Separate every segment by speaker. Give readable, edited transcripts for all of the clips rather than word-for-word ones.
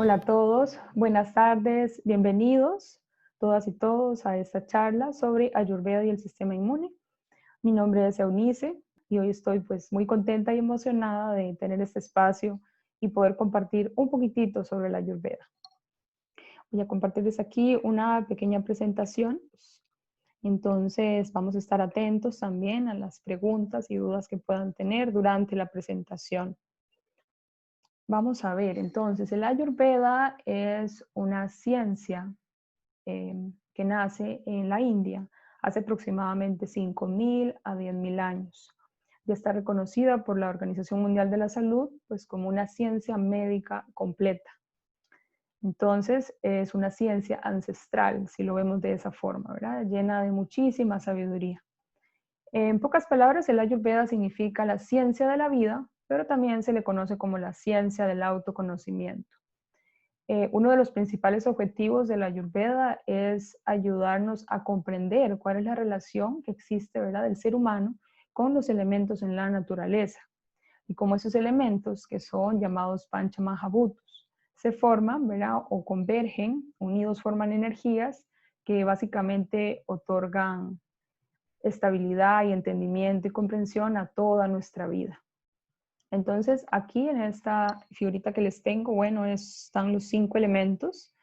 Speaker 1: Hola a todos, buenas tardes, bienvenidos todas y todos a esta charla sobre Ayurveda y el sistema inmune. Mi nombre es Eunice y hoy estoy pues muy contenta y emocionada de tener este espacio y poder compartir un poquitito sobre la Ayurveda. Voy a compartirles aquí una pequeña presentación, entonces vamos a estar atentos también a las preguntas y dudas que puedan tener durante la presentación. Vamos a ver, entonces, el Ayurveda es una ciencia que nace en la India hace aproximadamente 5.000 a 10.000 años. Ya está reconocida por la Organización Mundial de la Salud pues, como una ciencia médica completa. Entonces, es una ciencia ancestral, si lo vemos de esa forma, ¿verdad? Llena de muchísima sabiduría. En pocas palabras, el Ayurveda significa la ciencia de la vida, pero también se le conoce como la ciencia del autoconocimiento. Uno de los principales objetivos de la Ayurveda es ayudarnos a comprender cuál es la relación que existe, ¿verdad?, del ser humano con los elementos en la naturaleza y cómo esos elementos, que son llamados Panchamahabhutas, se forman, ¿verdad?, o convergen, unidos forman energías que básicamente otorgan estabilidad y entendimiento y comprensión a toda nuestra vida. Entonces, aquí en esta figurita que les tengo, bueno, están los 5 elementos.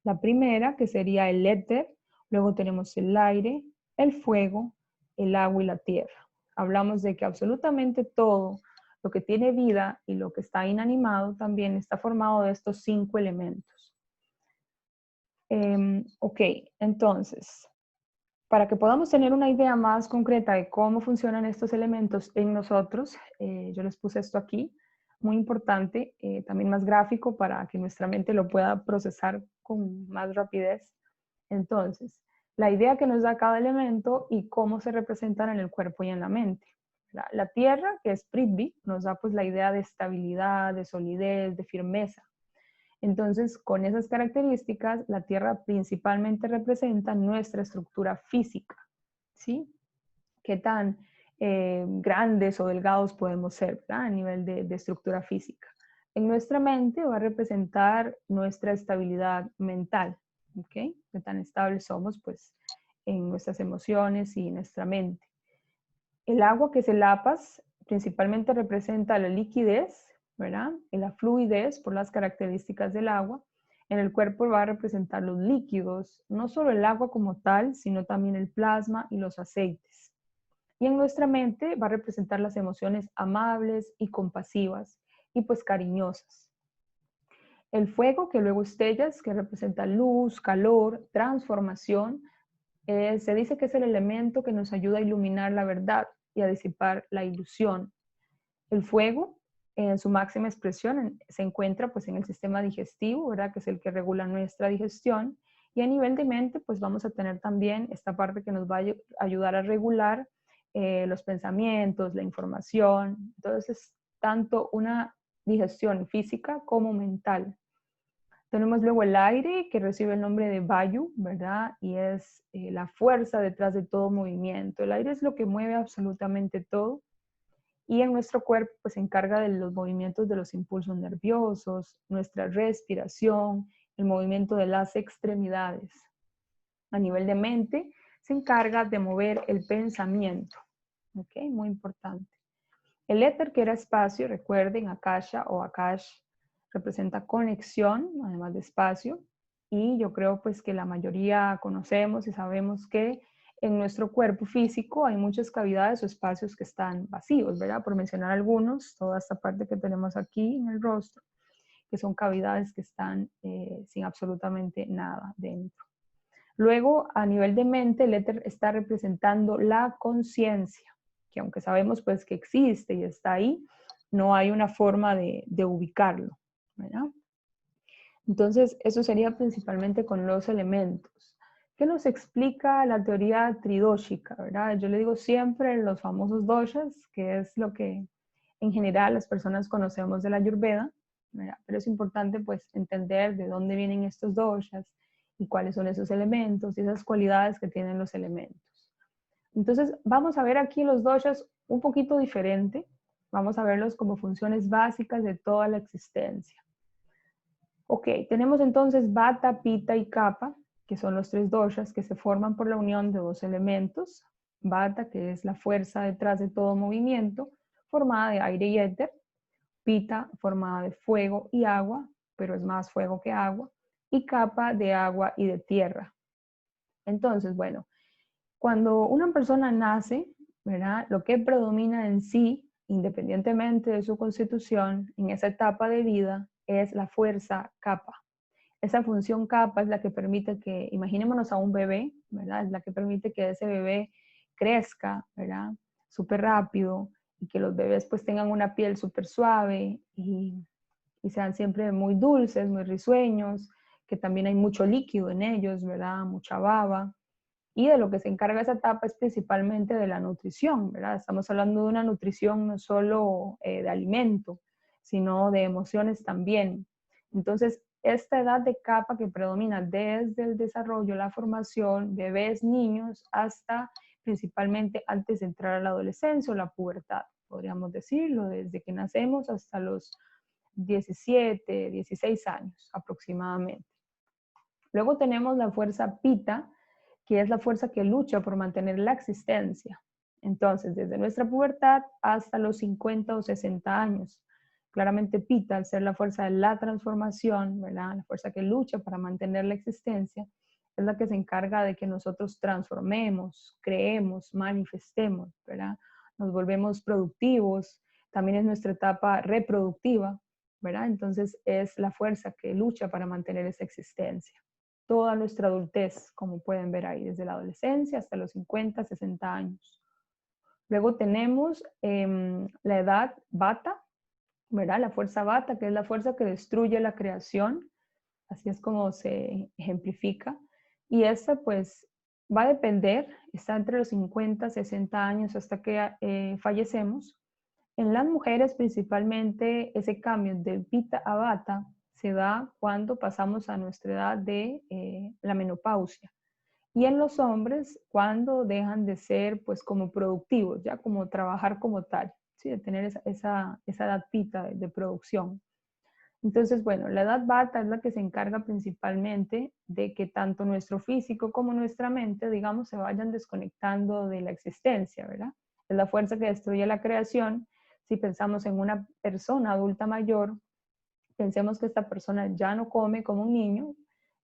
Speaker 1: La primera, que sería el éter, luego tenemos el aire, el fuego, el agua y la tierra. Hablamos de que absolutamente todo lo que tiene vida y lo que está inanimado también está formado de estos 5 elementos. Ok, entonces, para que podamos tener una idea más concreta de cómo funcionan estos elementos en nosotros, yo les puse esto aquí, muy importante, también más gráfico para que nuestra mente lo pueda procesar con más rapidez. Entonces, la idea que nos da cada elemento y cómo se representan en el cuerpo y en la mente. La tierra, que es Prithvi, nos da pues la idea de estabilidad, de solidez, de firmeza. Entonces, con esas características, la Tierra principalmente representa nuestra estructura física, ¿sí? Qué tan grandes o delgados podemos ser, ¿verdad?, a nivel de estructura física. En nuestra mente va a representar nuestra estabilidad mental, ¿ok? Qué tan estables somos, pues, en nuestras emociones y en nuestra mente. El agua, que es el apas, principalmente representa la liquidez, ¿verdad?, y la fluidez por las características del agua. En el cuerpo va a representar los líquidos, no solo el agua como tal, sino también el plasma y los aceites. Y en nuestra mente va a representar las emociones amables y compasivas y pues cariñosas. El fuego, que luego es Tejas, que representa luz, calor, transformación, se dice que es el elemento que nos ayuda a iluminar la verdad y a disipar la ilusión. El fuego, en su máxima expresión, se encuentra pues en el sistema digestivo, ¿verdad?, que es el que regula nuestra digestión. Y a nivel de mente, pues vamos a tener también esta parte que nos va a ayudar a regular los pensamientos, la información. Entonces, tanto una digestión física como mental. Tenemos luego el aire, que recibe el nombre de Vayu, ¿verdad? Y es la fuerza detrás de todo movimiento. El aire es lo que mueve absolutamente todo. Y en nuestro cuerpo pues se encarga de los movimientos de los impulsos nerviosos, nuestra respiración, el movimiento de las extremidades. A nivel de mente se encarga de mover el pensamiento. ¿Ok? Muy importante. El éter, que era espacio, recuerden, Akasha o Akash, representa conexión, además de espacio. Y yo creo pues que la mayoría conocemos y sabemos que en nuestro cuerpo físico hay muchas cavidades o espacios que están vacíos, ¿verdad? Por mencionar algunos, toda esta parte que tenemos aquí en el rostro, que son cavidades que están sin absolutamente nada dentro. Luego, a nivel de mente, el éter está representando la conciencia, que aunque sabemos pues que existe y está ahí, no hay una forma de ubicarlo, ¿verdad? Entonces, eso sería principalmente con los elementos. ¿Qué nos explica la teoría tridóshica, verdad? Yo le digo siempre los famosos doshas, que es lo que en general las personas conocemos de la Ayurveda, ¿verdad? Pero es importante pues entender de dónde vienen estos doshas y cuáles son esos elementos y esas cualidades que tienen los elementos. Entonces, vamos a ver aquí los doshas un poquito diferente. Vamos a verlos como funciones básicas de toda la existencia. Ok, tenemos entonces Vata, Pitta y Kapha, que son los tres doshas que se forman por la unión de dos elementos. Vata, que es la fuerza detrás de todo movimiento, formada de aire y éter. Pitta, formada de fuego y agua, pero es más fuego que agua. Y Kapha, de agua y de tierra. Entonces, bueno, cuando una persona nace, ¿verdad? Lo que predomina en sí, independientemente de su constitución, en esa etapa de vida, es la fuerza Kapha. Esa función Kapha es la que permite que, imaginémonos a un bebé, ¿verdad? Es la que permite que ese bebé crezca, ¿verdad? Súper rápido y que los bebés pues tengan una piel súper suave y sean siempre muy dulces, muy risueños, que también hay mucho líquido en ellos, ¿verdad? Mucha baba. Y de lo que se encarga esa etapa es principalmente de la nutrición, ¿verdad? Estamos hablando de una nutrición no solo de alimento, sino de emociones también. Entonces, esta edad de capa que predomina desde el desarrollo, la formación, bebés, niños, hasta principalmente antes de entrar a la adolescencia o la pubertad, podríamos decirlo, desde que nacemos hasta los 17, 16 años aproximadamente. Luego tenemos la fuerza pita, que es la fuerza que lucha por mantener la existencia. Entonces, desde nuestra pubertad hasta los 50 o 60 años. Claramente Pita, al ser la fuerza de la transformación, ¿verdad? La fuerza que lucha para mantener la existencia, es la que se encarga de que nosotros transformemos, creemos, manifestemos, ¿verdad? Nos volvemos productivos, también es nuestra etapa reproductiva, ¿verdad? Entonces es la fuerza que lucha para mantener esa existencia toda nuestra adultez, como pueden ver ahí, desde la adolescencia hasta los 50, 60 años. Luego tenemos la edad Vata, ¿verdad? La fuerza Vata, que es la fuerza que destruye la creación, así es como se ejemplifica. Y esta pues va a depender, está entre los 50, 60 años hasta que fallecemos. En las mujeres principalmente ese cambio del Pitta a Vata se da cuando pasamos a nuestra edad de la menopausia. Y en los hombres cuando dejan de ser pues como productivos, ya como trabajar como tal, ¿sí? De tener esa edad Pitta de producción. Entonces, bueno, la edad Vata es la que se encarga principalmente de que tanto nuestro físico como nuestra mente, digamos, se vayan desconectando de la existencia, ¿verdad? Es la fuerza que destruye la creación. Si pensamos en una persona adulta mayor, pensemos que esta persona ya no come como un niño,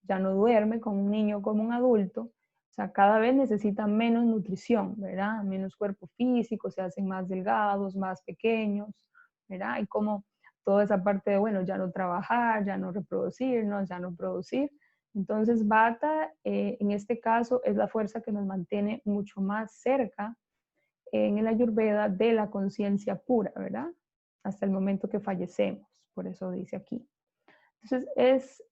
Speaker 1: ya no duerme como un niño, como un adulto. O sea, cada vez necesitan menos nutrición, ¿verdad? Menos cuerpo físico, se hacen más delgados, más pequeños, ¿verdad? Y como toda esa parte de, bueno, ya no trabajar, ya no reproducirnos, ya no producir. Entonces, Vata, en este caso, es la fuerza que nos mantiene mucho más cerca en el Ayurveda de la conciencia pura, ¿verdad? Hasta el momento que fallecemos, por eso dice aquí. Entonces,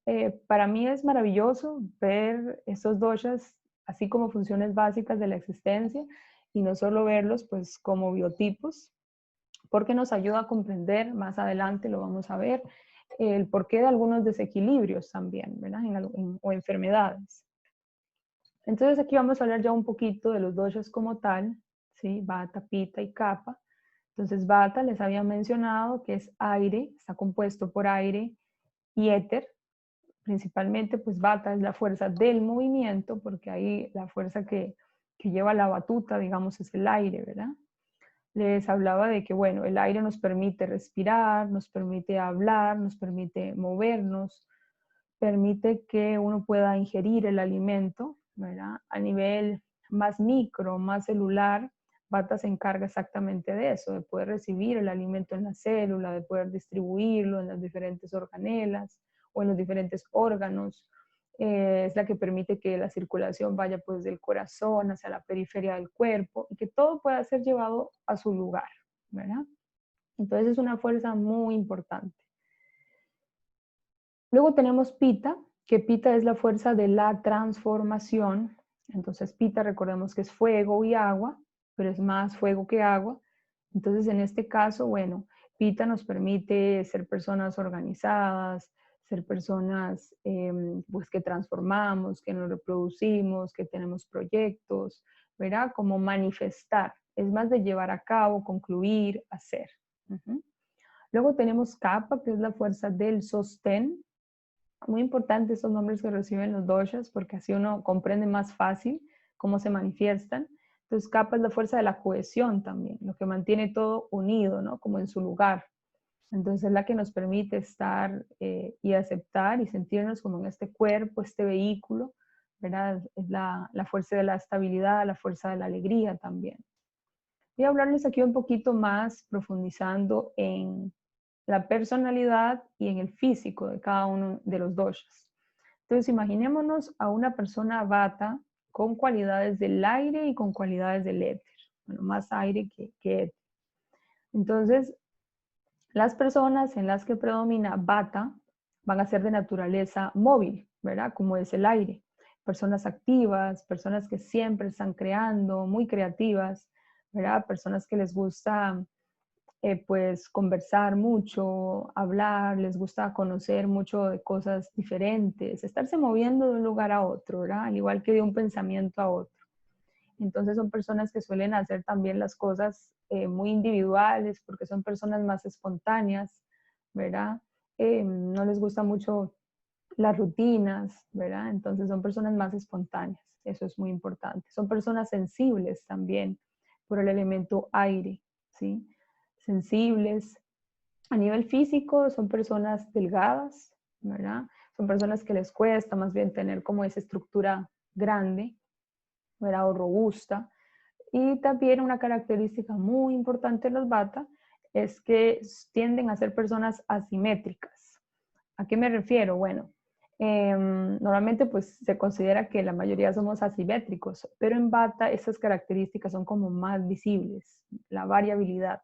Speaker 1: para mí es maravilloso ver estos doshas así como funciones básicas de la existencia y no solo verlos pues como biotipos, porque nos ayuda a comprender, más adelante lo vamos a ver, el porqué de algunos desequilibrios también, ¿verdad? O enfermedades. Entonces aquí vamos a hablar ya un poquito de los doshas como tal, ¿sí? Vata, Pitta y Kapha. Entonces Vata les había mencionado que es aire, está compuesto por aire y éter. Principalmente pues Vata es la fuerza del movimiento, porque ahí la fuerza que lleva la batuta, digamos, es el aire, ¿verdad? Les hablaba de que, bueno, el aire nos permite respirar, nos permite hablar, nos permite movernos, permite que uno pueda ingerir el alimento, ¿verdad? A nivel más micro, más celular, Vata se encarga exactamente de eso, de poder recibir el alimento en la célula, de poder distribuirlo en las diferentes organelas o en los diferentes órganos. Es la que permite que la circulación vaya pues del corazón hacia la periferia del cuerpo y que todo pueda ser llevado a su lugar, ¿verdad? Entonces es una fuerza muy importante. Luego tenemos Pitta, que Pitta es la fuerza de la transformación. Entonces Pitta recordemos que es fuego y agua, pero es más fuego que agua. Entonces en este caso, bueno, Pitta nos permite ser personas organizadas, ser personas pues que transformamos, que nos reproducimos, que tenemos proyectos, ¿verdad? Como manifestar. Es más de llevar a cabo, concluir, hacer. Luego tenemos Kapha, que es la fuerza del sostén. Muy importante estos nombres que reciben los doshas porque así uno comprende más fácil cómo se manifiestan. Entonces, kapha es la fuerza de la cohesión también, lo que mantiene todo unido, ¿no? Como en su lugar. Entonces, es la que nos permite estar y aceptar y sentirnos como en este cuerpo, este vehículo, ¿verdad? Es la fuerza de la estabilidad, la fuerza de la alegría también. Voy a hablarles aquí un poquito más profundizando en la personalidad y en el físico de cada uno de los doshas. Entonces, imaginémonos a una persona vata con cualidades del aire y con cualidades del éter. Bueno, más aire que éter. Entonces, las personas en las que predomina vata van a ser de naturaleza móvil, ¿verdad? Como es el aire. Personas activas, personas que siempre están creando, muy creativas, ¿verdad? Personas que les gusta pues conversar mucho, hablar, les gusta conocer mucho de cosas diferentes, estarse moviendo de un lugar a otro, ¿verdad? Al igual que de un pensamiento a otro. Entonces son personas que suelen hacer también las cosas muy individuales porque son personas más espontáneas, ¿verdad? No les gusta mucho las rutinas, ¿verdad? Entonces son personas más espontáneas, eso es muy importante. Son personas sensibles también por el elemento aire, ¿sí? Sensibles. A nivel físico son personas delgadas, ¿verdad? Son personas que les cuesta más bien tener como esa estructura grande, ¿verdad? O robusta. Y también una característica muy importante de los Vata es que tienden a ser personas asimétricas. ¿A qué me refiero? Bueno, normalmente pues se considera que la mayoría somos asimétricos, pero en Vata esas características son como más visibles, la variabilidad,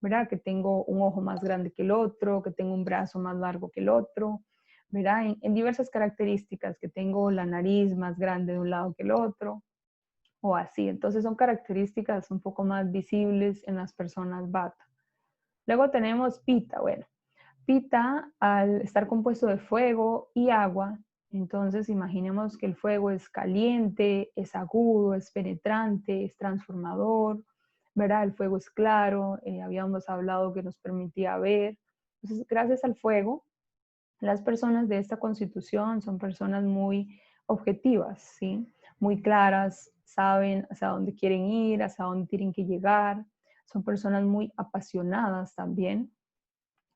Speaker 1: ¿verdad? Que tengo un ojo más grande que el otro, que tengo un brazo más largo que el otro, ¿verdad? En diversas características, que tengo la nariz más grande de un lado que el otro, o así. Entonces son características un poco más visibles en las personas Vata. Luego tenemos Pita. Bueno, Pita, al estar compuesto de fuego y agua, entonces imaginemos que el fuego es caliente, es agudo, es penetrante, es transformador, ¿verdad? El fuego es claro, habíamos hablado que nos permitía ver. Entonces, gracias al fuego, las personas de esta constitución son personas muy objetivas, ¿sí? Muy claras, saben hacia dónde quieren ir, hacia dónde tienen que llegar. Son personas muy apasionadas también,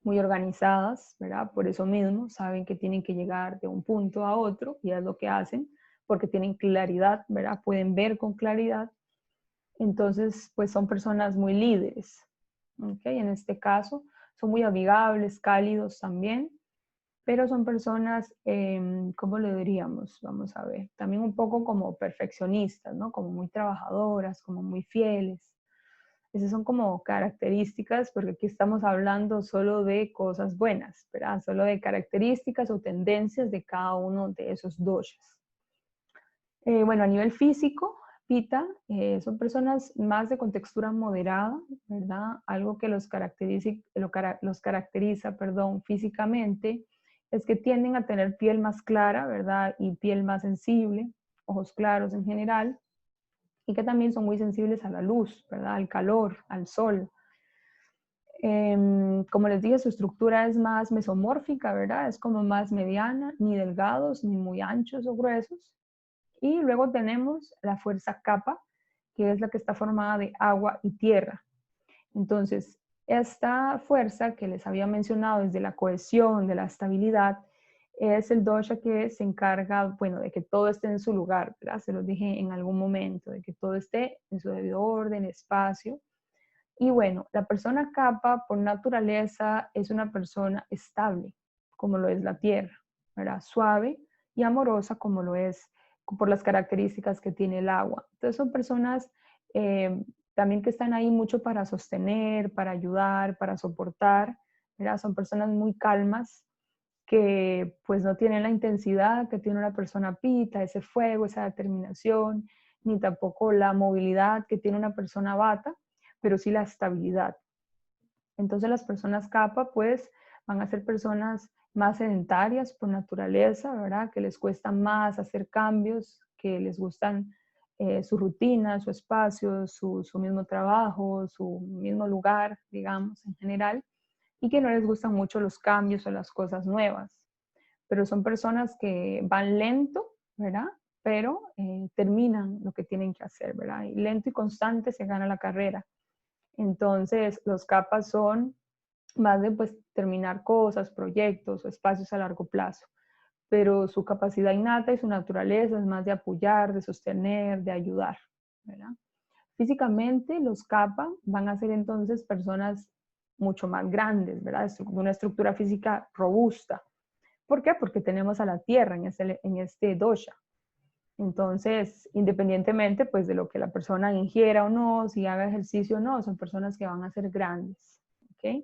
Speaker 1: muy organizadas, ¿verdad? Por eso mismo saben que tienen que llegar de un punto a otro y es lo que hacen porque tienen claridad, ¿verdad? Pueden ver con claridad. Entonces, pues son personas muy líderes, ¿ok? En este caso, son muy amigables, cálidos también, pero son personas, ¿cómo le diríamos? Vamos a ver, también un poco como perfeccionistas, ¿no? Como muy trabajadoras, como muy fieles. Esas son como características, porque aquí estamos hablando solo de cosas buenas, ¿verdad? Solo de características o tendencias de cada uno de esos doshas. Bueno, a nivel físico, Pita son personas más de contextura moderada, ¿verdad? Algo que los caracteriza, perdón, físicamente es que tienden a tener piel más clara, ¿verdad? Y piel más sensible, ojos claros en general, y que también son muy sensibles a la luz, ¿verdad? Al calor, al sol. Como les dije, su estructura es más mesomórfica, ¿verdad? Es como más mediana, ni delgados, ni muy anchos o gruesos. Y luego tenemos la fuerza kapha, que es la que está formada de agua y tierra. Entonces, esta fuerza que les había mencionado desde la cohesión, de la estabilidad, es el dosha que se encarga, bueno, de que todo esté en su lugar, ¿verdad? Se los dije en algún momento, de que todo esté en su debido orden, espacio. Y bueno, la persona kapha por naturaleza es una persona estable, como lo es la tierra, ¿verdad? Suave y amorosa, como lo es por las características que tiene el agua. Entonces son personas también que están ahí mucho para sostener, para ayudar, para soportar, ¿verdad? Son personas muy calmas que pues no tienen la intensidad que tiene una persona pita, ese fuego, esa determinación, ni tampoco la movilidad que tiene una persona vata, pero sí la estabilidad. Entonces las personas kapha pues van a ser personas más sedentarias por naturaleza, ¿verdad? Que les cuesta más hacer cambios, que les gustan su rutina, su espacio, su mismo trabajo, su mismo lugar, digamos, en general, y que no les gustan mucho los cambios o las cosas nuevas. pero son personas que van lento, ¿verdad? Pero terminan lo que tienen que hacer, ¿verdad? Y lento y constante se gana la carrera. Entonces, los capas son más de pues, terminar cosas, proyectos o espacios a largo plazo, pero su capacidad innata y su naturaleza es más de apoyar, de sostener, de ayudar, ¿verdad? Físicamente, los kappa van a ser entonces personas mucho más grandes, ¿verdad? De una estructura física robusta. ¿Por qué? Porque tenemos a la tierra en este dosha. Entonces, independientemente pues de lo que la persona ingiera o no, si haga ejercicio o no, son personas que van a ser grandes, ¿ok?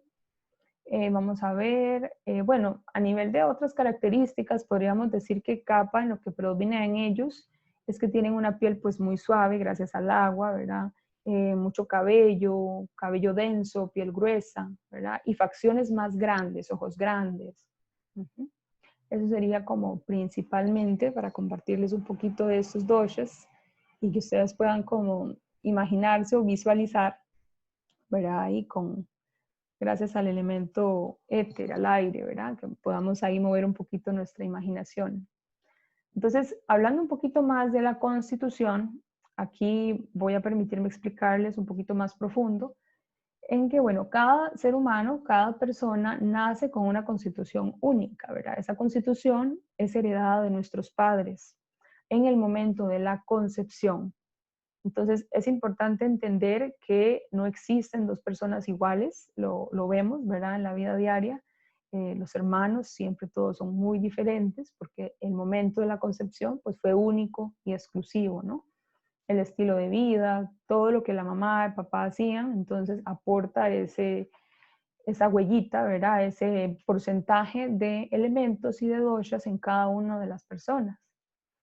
Speaker 1: Vamos a ver, bueno, a nivel de otras características, podríamos decir que kappa, en lo que predomina en ellos, es que tienen una piel pues muy suave gracias al agua, ¿verdad? Mucho cabello, cabello denso, piel gruesa, ¿verdad? Y facciones más grandes, ojos grandes. Uh-huh. Eso sería como principalmente para compartirles un poquito de estos doshas y que ustedes puedan como imaginarse o visualizar, ¿verdad? Y con, gracias al elemento éter, al aire, ¿verdad? Que podamos ahí mover un poquito nuestra imaginación. Entonces, hablando un poquito más de la Constitución, aquí voy a permitirme explicarles un poquito más profundo en que, bueno, cada ser humano, cada persona nace con una constitución única, ¿verdad? Esa constitución es heredada de nuestros padres en el momento de la concepción. Entonces, es importante entender que no existen dos personas iguales, lo vemos, ¿verdad? En la vida diaria, los hermanos siempre todos son muy diferentes porque el momento de la concepción pues fue único y exclusivo, ¿no? El estilo de vida, todo lo que la mamá y papá hacían, entonces aporta esa huellita, ¿verdad? Ese porcentaje de elementos y de doshas en cada una de las personas.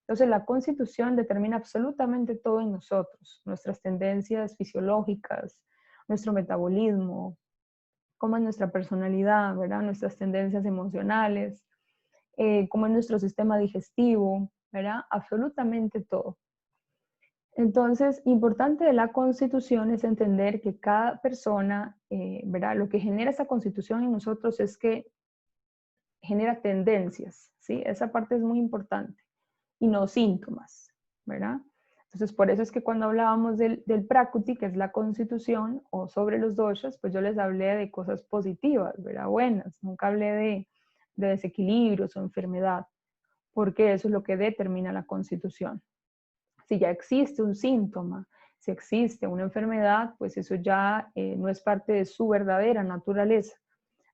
Speaker 1: Entonces la constitución determina absolutamente todo en nosotros, nuestras tendencias fisiológicas, nuestro metabolismo, cómo es nuestra personalidad, ¿verdad? Nuestras tendencias emocionales, cómo es nuestro sistema digestivo, ¿verdad? Absolutamente todo. Entonces, importante de la Constitución es entender que cada persona, ¿verdad? Lo que genera esa Constitución en nosotros es que genera tendencias, ¿sí? Esa parte es muy importante y no síntomas, ¿verdad? Entonces, por eso es que cuando hablábamos del Prakriti, que es la Constitución, o sobre los doshas, pues yo les hablé de cosas positivas, ¿verdad? Buenas, nunca hablé de desequilibrios o enfermedad, porque eso es lo que determina la Constitución. Si ya existe un síntoma, si existe una enfermedad, pues eso ya no es parte de su verdadera naturaleza,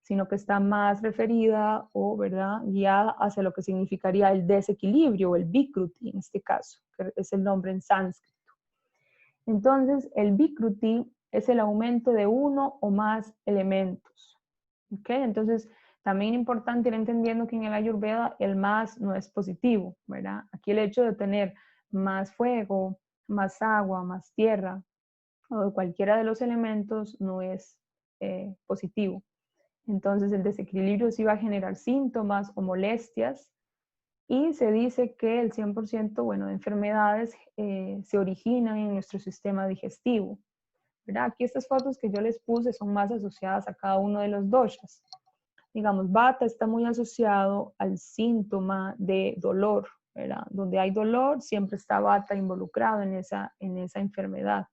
Speaker 1: sino que está más referida o, ¿verdad?, guiada hacia lo que significaría el desequilibrio o el vikruti en este caso, que es el nombre en sánscrito. Entonces, el vikruti es el aumento de uno o más elementos. ¿Ok? Entonces, también es importante ir entendiendo que en el Ayurveda el más no es positivo, ¿verdad? Aquí el hecho de tener más fuego, más agua, más tierra, o de cualquiera de los elementos no es positivo. Entonces el desequilibrio sí va a generar síntomas o molestias y se dice que el 100%, bueno, de enfermedades se originan en nuestro sistema digestivo, ¿verdad? Aquí estas fotos que yo les puse son más asociadas a cada uno de los doshas. Digamos, Vata está muy asociado al síntoma de dolor, ¿verdad? Donde hay dolor, siempre está Vata involucrado en esa enfermedad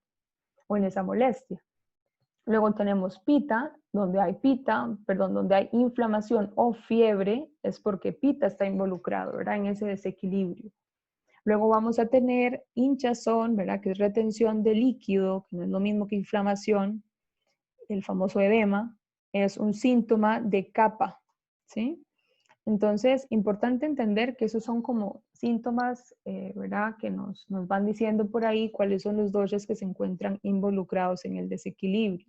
Speaker 1: o en esa molestia. Luego tenemos Pita, donde hay donde hay inflamación o fiebre, es porque Pita está involucrado, ¿verdad? En ese desequilibrio. Luego vamos a tener hinchazón, ¿verdad? Que es retención de líquido, que no es lo mismo que inflamación. El famoso edema es un síntoma de capa, ¿sí? Entonces, importante entender que esos son como síntomas, ¿verdad? Que nos van diciendo por ahí cuáles son los doshas que se encuentran involucrados en el desequilibrio.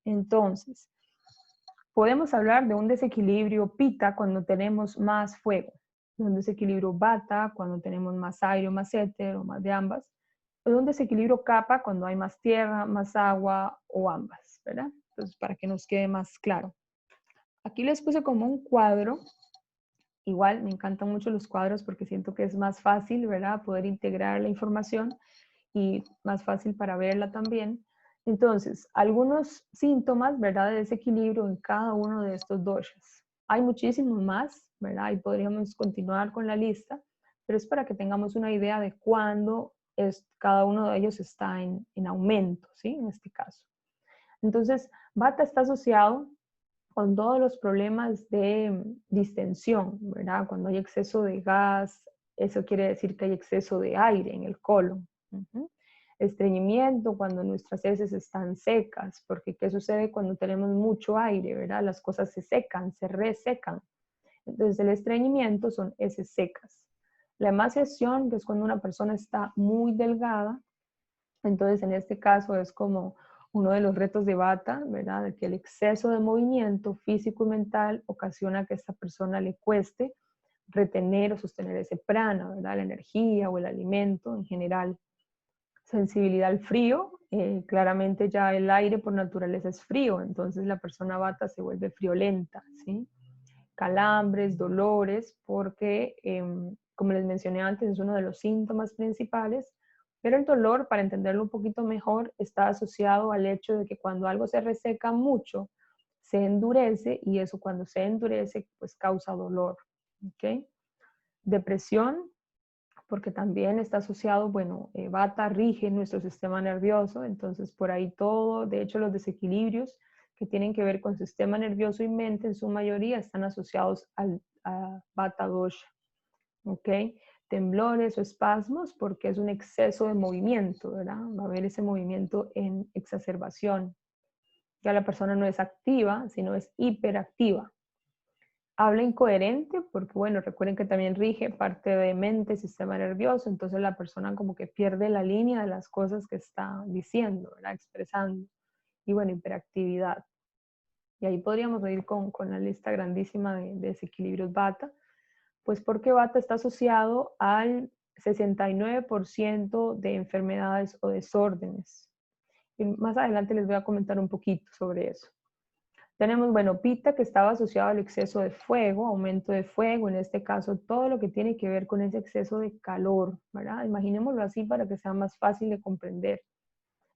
Speaker 1: Entonces, podemos hablar de un desequilibrio pita cuando tenemos más fuego, de un desequilibrio vata cuando tenemos más aire o más éter o más de ambas, o de un desequilibrio kapha cuando hay más tierra, más agua o ambas, ¿verdad? Entonces, para que nos quede más claro. Aquí les puse como un cuadro. Igual me encantan mucho los cuadros porque siento que es más fácil, ¿verdad? Poder integrar la información y más fácil para verla también. Entonces, algunos síntomas, ¿verdad? De desequilibrio en cada uno de estos doshas. Hay muchísimos más, ¿verdad? Y podríamos continuar con la lista, pero es para que tengamos una idea de cuándo cada uno de ellos está en aumento, ¿sí? En este caso. Entonces, Vata está asociado con todos los problemas de distensión, ¿verdad? Cuando hay exceso de gas, eso quiere decir que hay exceso de aire en el colon. Estreñimiento, cuando nuestras heces están secas, porque ¿qué sucede cuando tenemos mucho aire, verdad? Las cosas se secan, se resecan. Entonces el estreñimiento son heces secas. La emaciación, que es cuando una persona está muy delgada, entonces en este caso es como uno de los retos de Vata, ¿verdad? De que el exceso de movimiento físico y mental ocasiona que a esta persona le cueste retener o sostener ese prana, ¿verdad? La energía o el alimento en general. Sensibilidad al frío, claramente ya el aire por naturaleza es frío, entonces la persona Vata se vuelve friolenta, ¿sí? Calambres, dolores, porque como les mencioné antes es uno de los síntomas principales, pero el dolor, para entenderlo un poquito mejor, está asociado al hecho de que cuando algo se reseca mucho, se endurece y eso cuando se endurece pues causa dolor, ¿ok? Depresión, porque también está asociado, bueno, Vata rige nuestro sistema nervioso, entonces por ahí todo, de hecho los desequilibrios que tienen que ver con sistema nervioso y mente en su mayoría están asociados a Vata dosha, ¿ok? Temblores o espasmos porque es un exceso de movimiento, ¿verdad? Va a haber ese movimiento en exacerbación. Ya la persona no es activa, sino es hiperactiva. Habla incoherente porque, bueno, recuerden que también rige parte de mente, sistema nervioso, entonces la persona como que pierde la línea de las cosas que está diciendo, ¿verdad? Expresando. Y bueno, hiperactividad. Y ahí podríamos ir con la lista grandísima de desequilibrios Vata, pues porque Vata está asociado al 69% de enfermedades o desórdenes. Y más adelante les voy a comentar un poquito sobre eso. Tenemos, bueno, Pitta, que estaba asociado al exceso de fuego, aumento de fuego, en este caso todo lo que tiene que ver con ese exceso de calor, ¿verdad? Imaginémoslo así para que sea más fácil de comprender.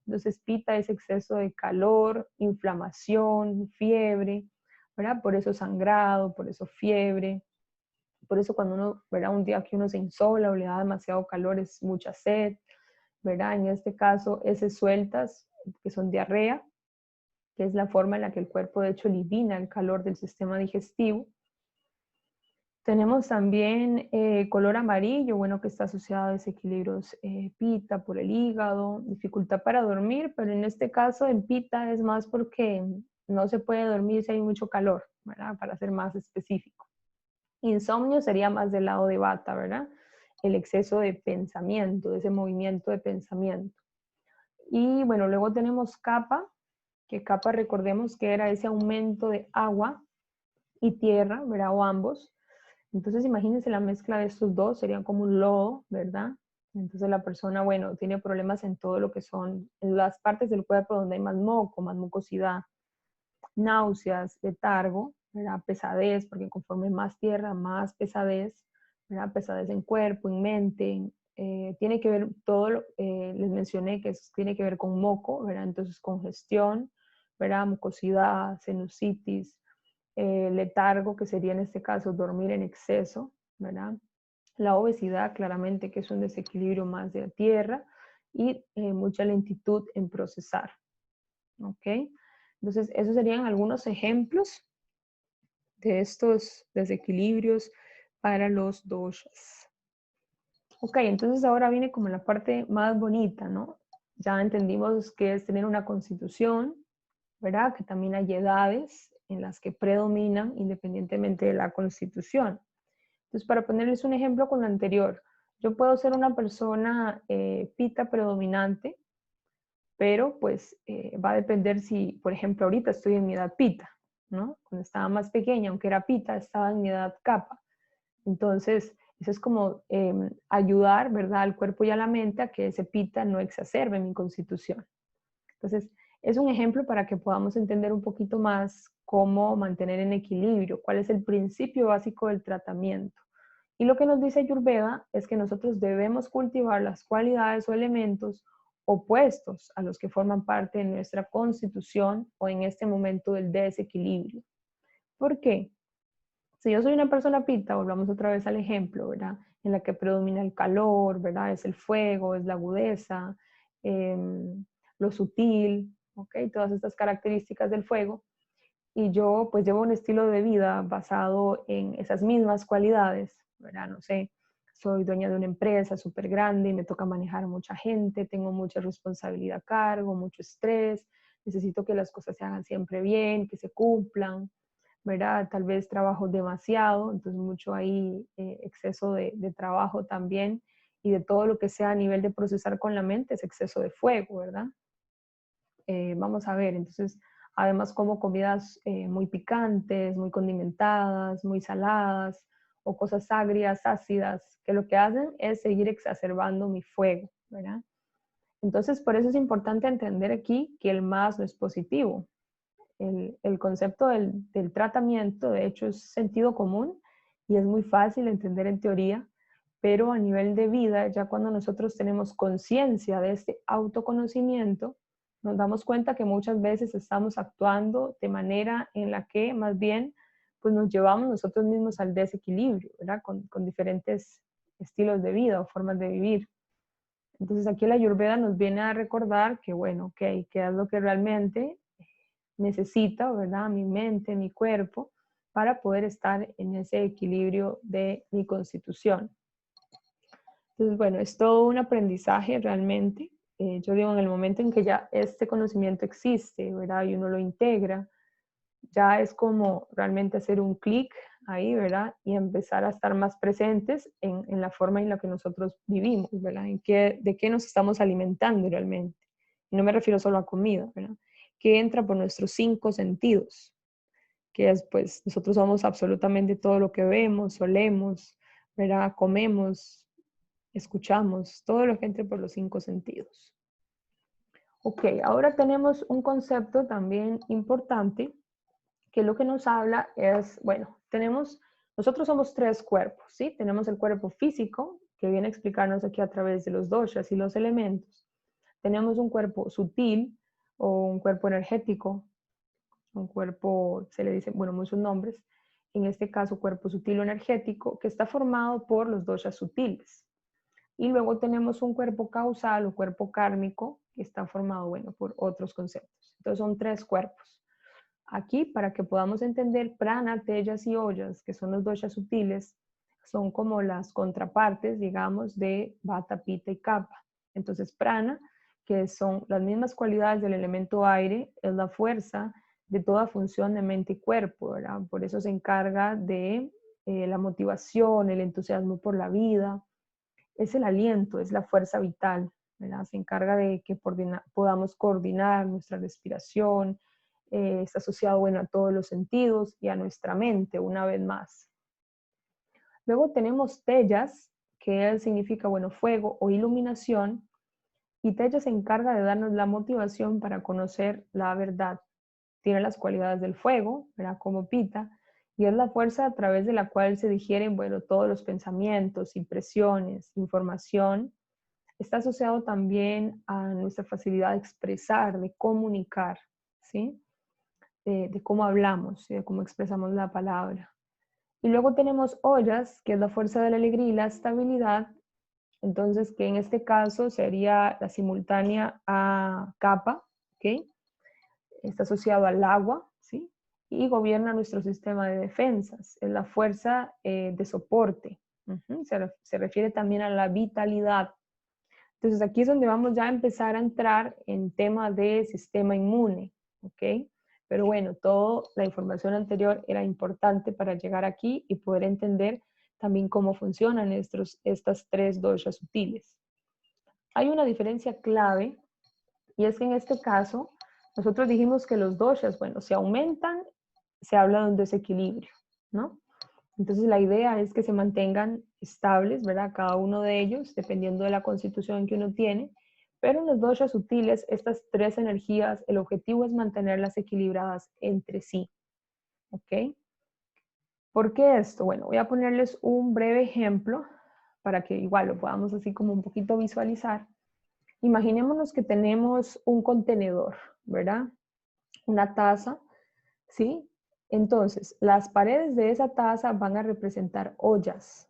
Speaker 1: Entonces, Pitta es exceso de calor, inflamación, fiebre, ¿verdad? Por eso sangrado, por eso fiebre, por eso cuando uno, ¿verdad? Un día que uno se insola o le da demasiado calor es mucha sed, ¿verdad? En este caso, heces sueltas, que son diarrea, que es la forma en la que el cuerpo de hecho elimina el calor del sistema digestivo. Tenemos también color amarillo, bueno, que está asociado a desequilibrios Pitta por el hígado, dificultad para dormir, pero en este caso en Pitta es más porque no se puede dormir si hay mucho calor, ¿verdad? Para ser más específico. Insomnio sería más del lado de Vata, ¿verdad? El exceso de pensamiento, de ese movimiento de pensamiento. Y bueno, luego tenemos Kapha, que Kapha recordemos que era ese aumento de agua y tierra, ¿verdad? O ambos. Entonces imagínense la mezcla de estos dos, serían como un lodo, ¿verdad? Entonces la persona, bueno, tiene problemas en todo lo que son, en las partes del cuerpo donde hay más moco, más mucosidad, náuseas, letargo, ¿verdad? Pesadez, porque conforme más tierra, más pesadez, ¿verdad? Pesadez en cuerpo, en mente, tiene que ver todo, les mencioné que tiene que ver con moco, ¿verdad? Entonces congestión, ¿verdad? Mucosidad, sinusitis, letargo, que sería en este caso dormir en exceso, ¿verdad? La obesidad, claramente, que es un desequilibrio más de la tierra, y mucha lentitud en procesar, ¿ok? Entonces, esos serían algunos ejemplos de estos desequilibrios para los doshas. Ok, entonces ahora viene como la parte más bonita, ¿no? Ya entendimos que es tener una constitución, ¿verdad? Que también hay edades en las que predominan independientemente de la constitución. Entonces, para ponerles un ejemplo con lo anterior, yo puedo ser una persona pita predominante, pero pues va a depender si, por ejemplo, ahorita estoy en mi edad pita, ¿no? Cuando estaba más pequeña, aunque era pita, estaba en mi edad capa. Entonces, eso es como ayudar, ¿verdad?, al cuerpo y a la mente a que ese pita no exacerbe mi constitución. Entonces, es un ejemplo para que podamos entender un poquito más cómo mantener en equilibrio, cuál es el principio básico del tratamiento. Y lo que nos dice Ayurveda es que nosotros debemos cultivar las cualidades o elementos opuestos a los que forman parte de nuestra constitución o en este momento del desequilibrio. ¿Por qué? Si yo soy una persona Pitta, volvamos otra vez al ejemplo, ¿verdad? En la que predomina el calor, ¿verdad? Es el fuego, es la agudeza, lo sutil, ¿ok? Todas estas características del fuego. Y yo pues llevo un estilo de vida basado en esas mismas cualidades, ¿verdad? No sé, soy dueña de una empresa súper grande y me toca manejar a mucha gente, tengo mucha responsabilidad a cargo, mucho estrés, necesito que las cosas se hagan siempre bien, que se cumplan, ¿verdad? Tal vez trabajo demasiado, entonces mucho ahí exceso de trabajo también y de todo lo que sea a nivel de procesar con la mente es exceso de fuego, ¿verdad? Vamos a ver, entonces, además como comidas muy picantes, muy condimentadas, muy saladas o cosas agrias, ácidas, que lo que hacen es seguir exacerbando mi fuego, ¿verdad? Entonces, por eso es importante entender aquí que el más no es positivo. El concepto del tratamiento, de hecho, es sentido común y es muy fácil de entender en teoría, pero a nivel de vida, ya cuando nosotros tenemos conciencia de este autoconocimiento, nos damos cuenta que muchas veces estamos actuando de manera en la que más bien pues nos llevamos nosotros mismos al desequilibrio, ¿verdad? Con diferentes estilos de vida o formas de vivir. Entonces aquí la Ayurveda nos viene a recordar que, bueno, ok, ¿qué es lo que realmente necesita, ¿verdad? Mi mente, mi cuerpo, para poder estar en ese equilibrio de mi constitución? Entonces, bueno, es todo un aprendizaje realmente. Yo digo, en el momento en que ya este conocimiento existe, ¿verdad? Y uno lo integra, ya es como realmente hacer un clic ahí, ¿verdad? Y empezar a estar más presentes en la forma en la que nosotros vivimos, ¿verdad? De qué nos estamos alimentando realmente. Y no me refiero solo a comida, ¿verdad? Que entra por nuestros 5 sentidos, que es, pues, nosotros somos absolutamente todo lo que vemos, olemos, ¿verdad? Comemos, escuchamos, todo lo que entre por los 5 sentidos. Ok, ahora tenemos un concepto también importante que lo que nos habla es, bueno, nosotros somos 3 cuerpos, ¿sí? Tenemos el cuerpo físico, que viene a explicarnos aquí a través de los doshas y los elementos. Tenemos un cuerpo sutil o un cuerpo energético, un cuerpo, se le dice, bueno, muchos nombres, en este caso cuerpo sutil o energético, que está formado por los doshas sutiles. Y luego tenemos un cuerpo causal o cuerpo kármico, que está formado, bueno, por otros conceptos. Entonces son 3 cuerpos. Aquí, para que podamos entender, prana, tellas y ollas, que son los doshas sutiles, son como las contrapartes, digamos, de vata, pitta y kapha. Entonces, prana, que son las mismas cualidades del elemento aire, es la fuerza de toda función de mente y cuerpo, ¿verdad? Por eso se encarga de la motivación, el entusiasmo por la vida, es el aliento, es la fuerza vital, ¿verdad? Se encarga de que podamos coordinar nuestra respiración, está asociado, bueno, a todos los sentidos y a nuestra mente, una vez más. Luego tenemos tellas, que significa, bueno, fuego o iluminación, y Tella se encarga de darnos la motivación para conocer la verdad. Tiene las cualidades del fuego, ¿verdad? Como Pita, y es la fuerza a través de la cual se digieren, bueno, todos los pensamientos, impresiones, información. Está asociado también a nuestra facilidad de expresar, de comunicar, ¿sí? De cómo hablamos y de cómo expresamos la palabra. Y luego tenemos ollas, que es la fuerza de la alegría y la estabilidad, entonces que en este caso sería la simultánea a kapha, ¿ok? Está asociado al agua, ¿sí? Y gobierna nuestro sistema de defensas, es la fuerza de soporte. Se refiere también a la vitalidad. Entonces aquí es donde vamos ya a empezar a entrar en tema de sistema inmune, ¿ok? Pero bueno, toda la información anterior era importante para llegar aquí y poder entender también cómo funcionan estas 3 doshas sutiles. Hay una diferencia clave y es que en este caso nosotros dijimos que los doshas, bueno, si aumentan, se habla de un desequilibrio, ¿no? Entonces la idea es que se mantengan estables, ¿verdad? Cada uno de ellos, dependiendo de la constitución que uno tiene, pero en los doshas sutiles, estas 3 energías, el objetivo es mantenerlas equilibradas entre sí, ¿ok? ¿Por qué esto? Bueno, voy a ponerles un breve ejemplo para que igual lo podamos así como un poquito visualizar. Imaginémonos que tenemos un contenedor, ¿verdad? Una taza, ¿sí? Entonces, las paredes de esa taza van a representar ollas,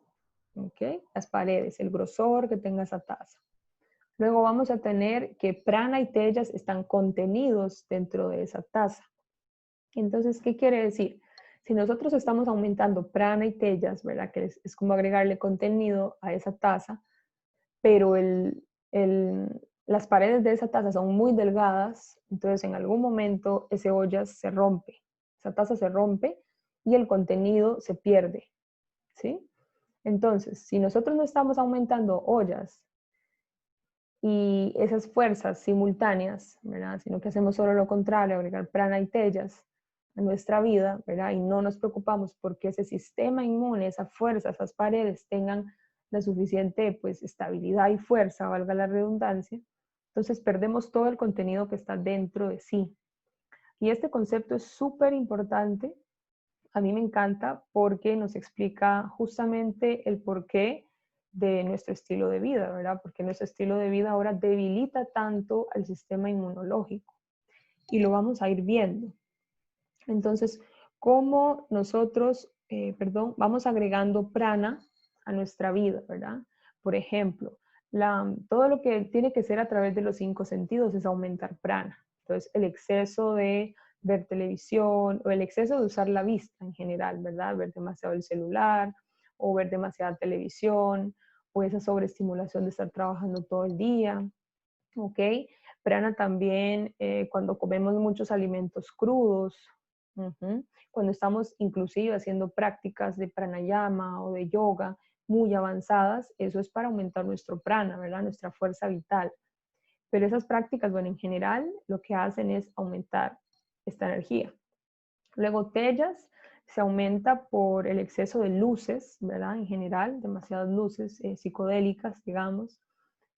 Speaker 1: ¿ok? Las paredes, el grosor que tenga esa taza. Luego vamos a tener que prana y tellas están contenidos dentro de esa taza. Entonces, ¿qué quiere decir? Si nosotros estamos aumentando prana y tellas, ¿verdad? Que es como agregarle contenido a esa taza, pero las paredes de esa taza son muy delgadas, entonces en algún momento ese ollas se rompe, esa taza se rompe y el contenido se pierde, ¿sí? Entonces, si nosotros no estamos aumentando ollas y esas fuerzas simultáneas, ¿verdad? Sino que hacemos solo lo contrario, agregar prana y tellas a nuestra vida, ¿verdad? Y no nos preocupamos porque ese sistema inmune, esa fuerza, esas paredes tengan la suficiente pues estabilidad y fuerza, valga la redundancia, entonces perdemos todo el contenido que está dentro de sí. Y este concepto es súper importante, a mí me encanta porque nos explica justamente el porqué de nuestro estilo de vida, ¿verdad? Porque nuestro estilo de vida ahora debilita tanto al sistema inmunológico y lo vamos a ir viendo. Entonces, cómo nosotros, vamos agregando prana a nuestra vida, ¿verdad? Por ejemplo, todo lo que tiene que ser a través de los 5 sentidos es aumentar prana. Entonces, el exceso de ver televisión o el exceso de usar la vista en general, ¿verdad? Ver demasiado el celular o ver demasiada televisión o esa sobreestimulación de estar trabajando todo el día, ¿ok? Prana también cuando comemos muchos alimentos crudos, cuando estamos inclusive haciendo prácticas de pranayama o de yoga muy avanzadas, eso es para aumentar nuestro prana, ¿verdad? Nuestra fuerza vital. Pero esas prácticas, bueno, en general lo que hacen es aumentar esta energía. Luego tellas se aumenta por el exceso de luces, ¿verdad? En general, demasiadas luces psicodélicas, digamos.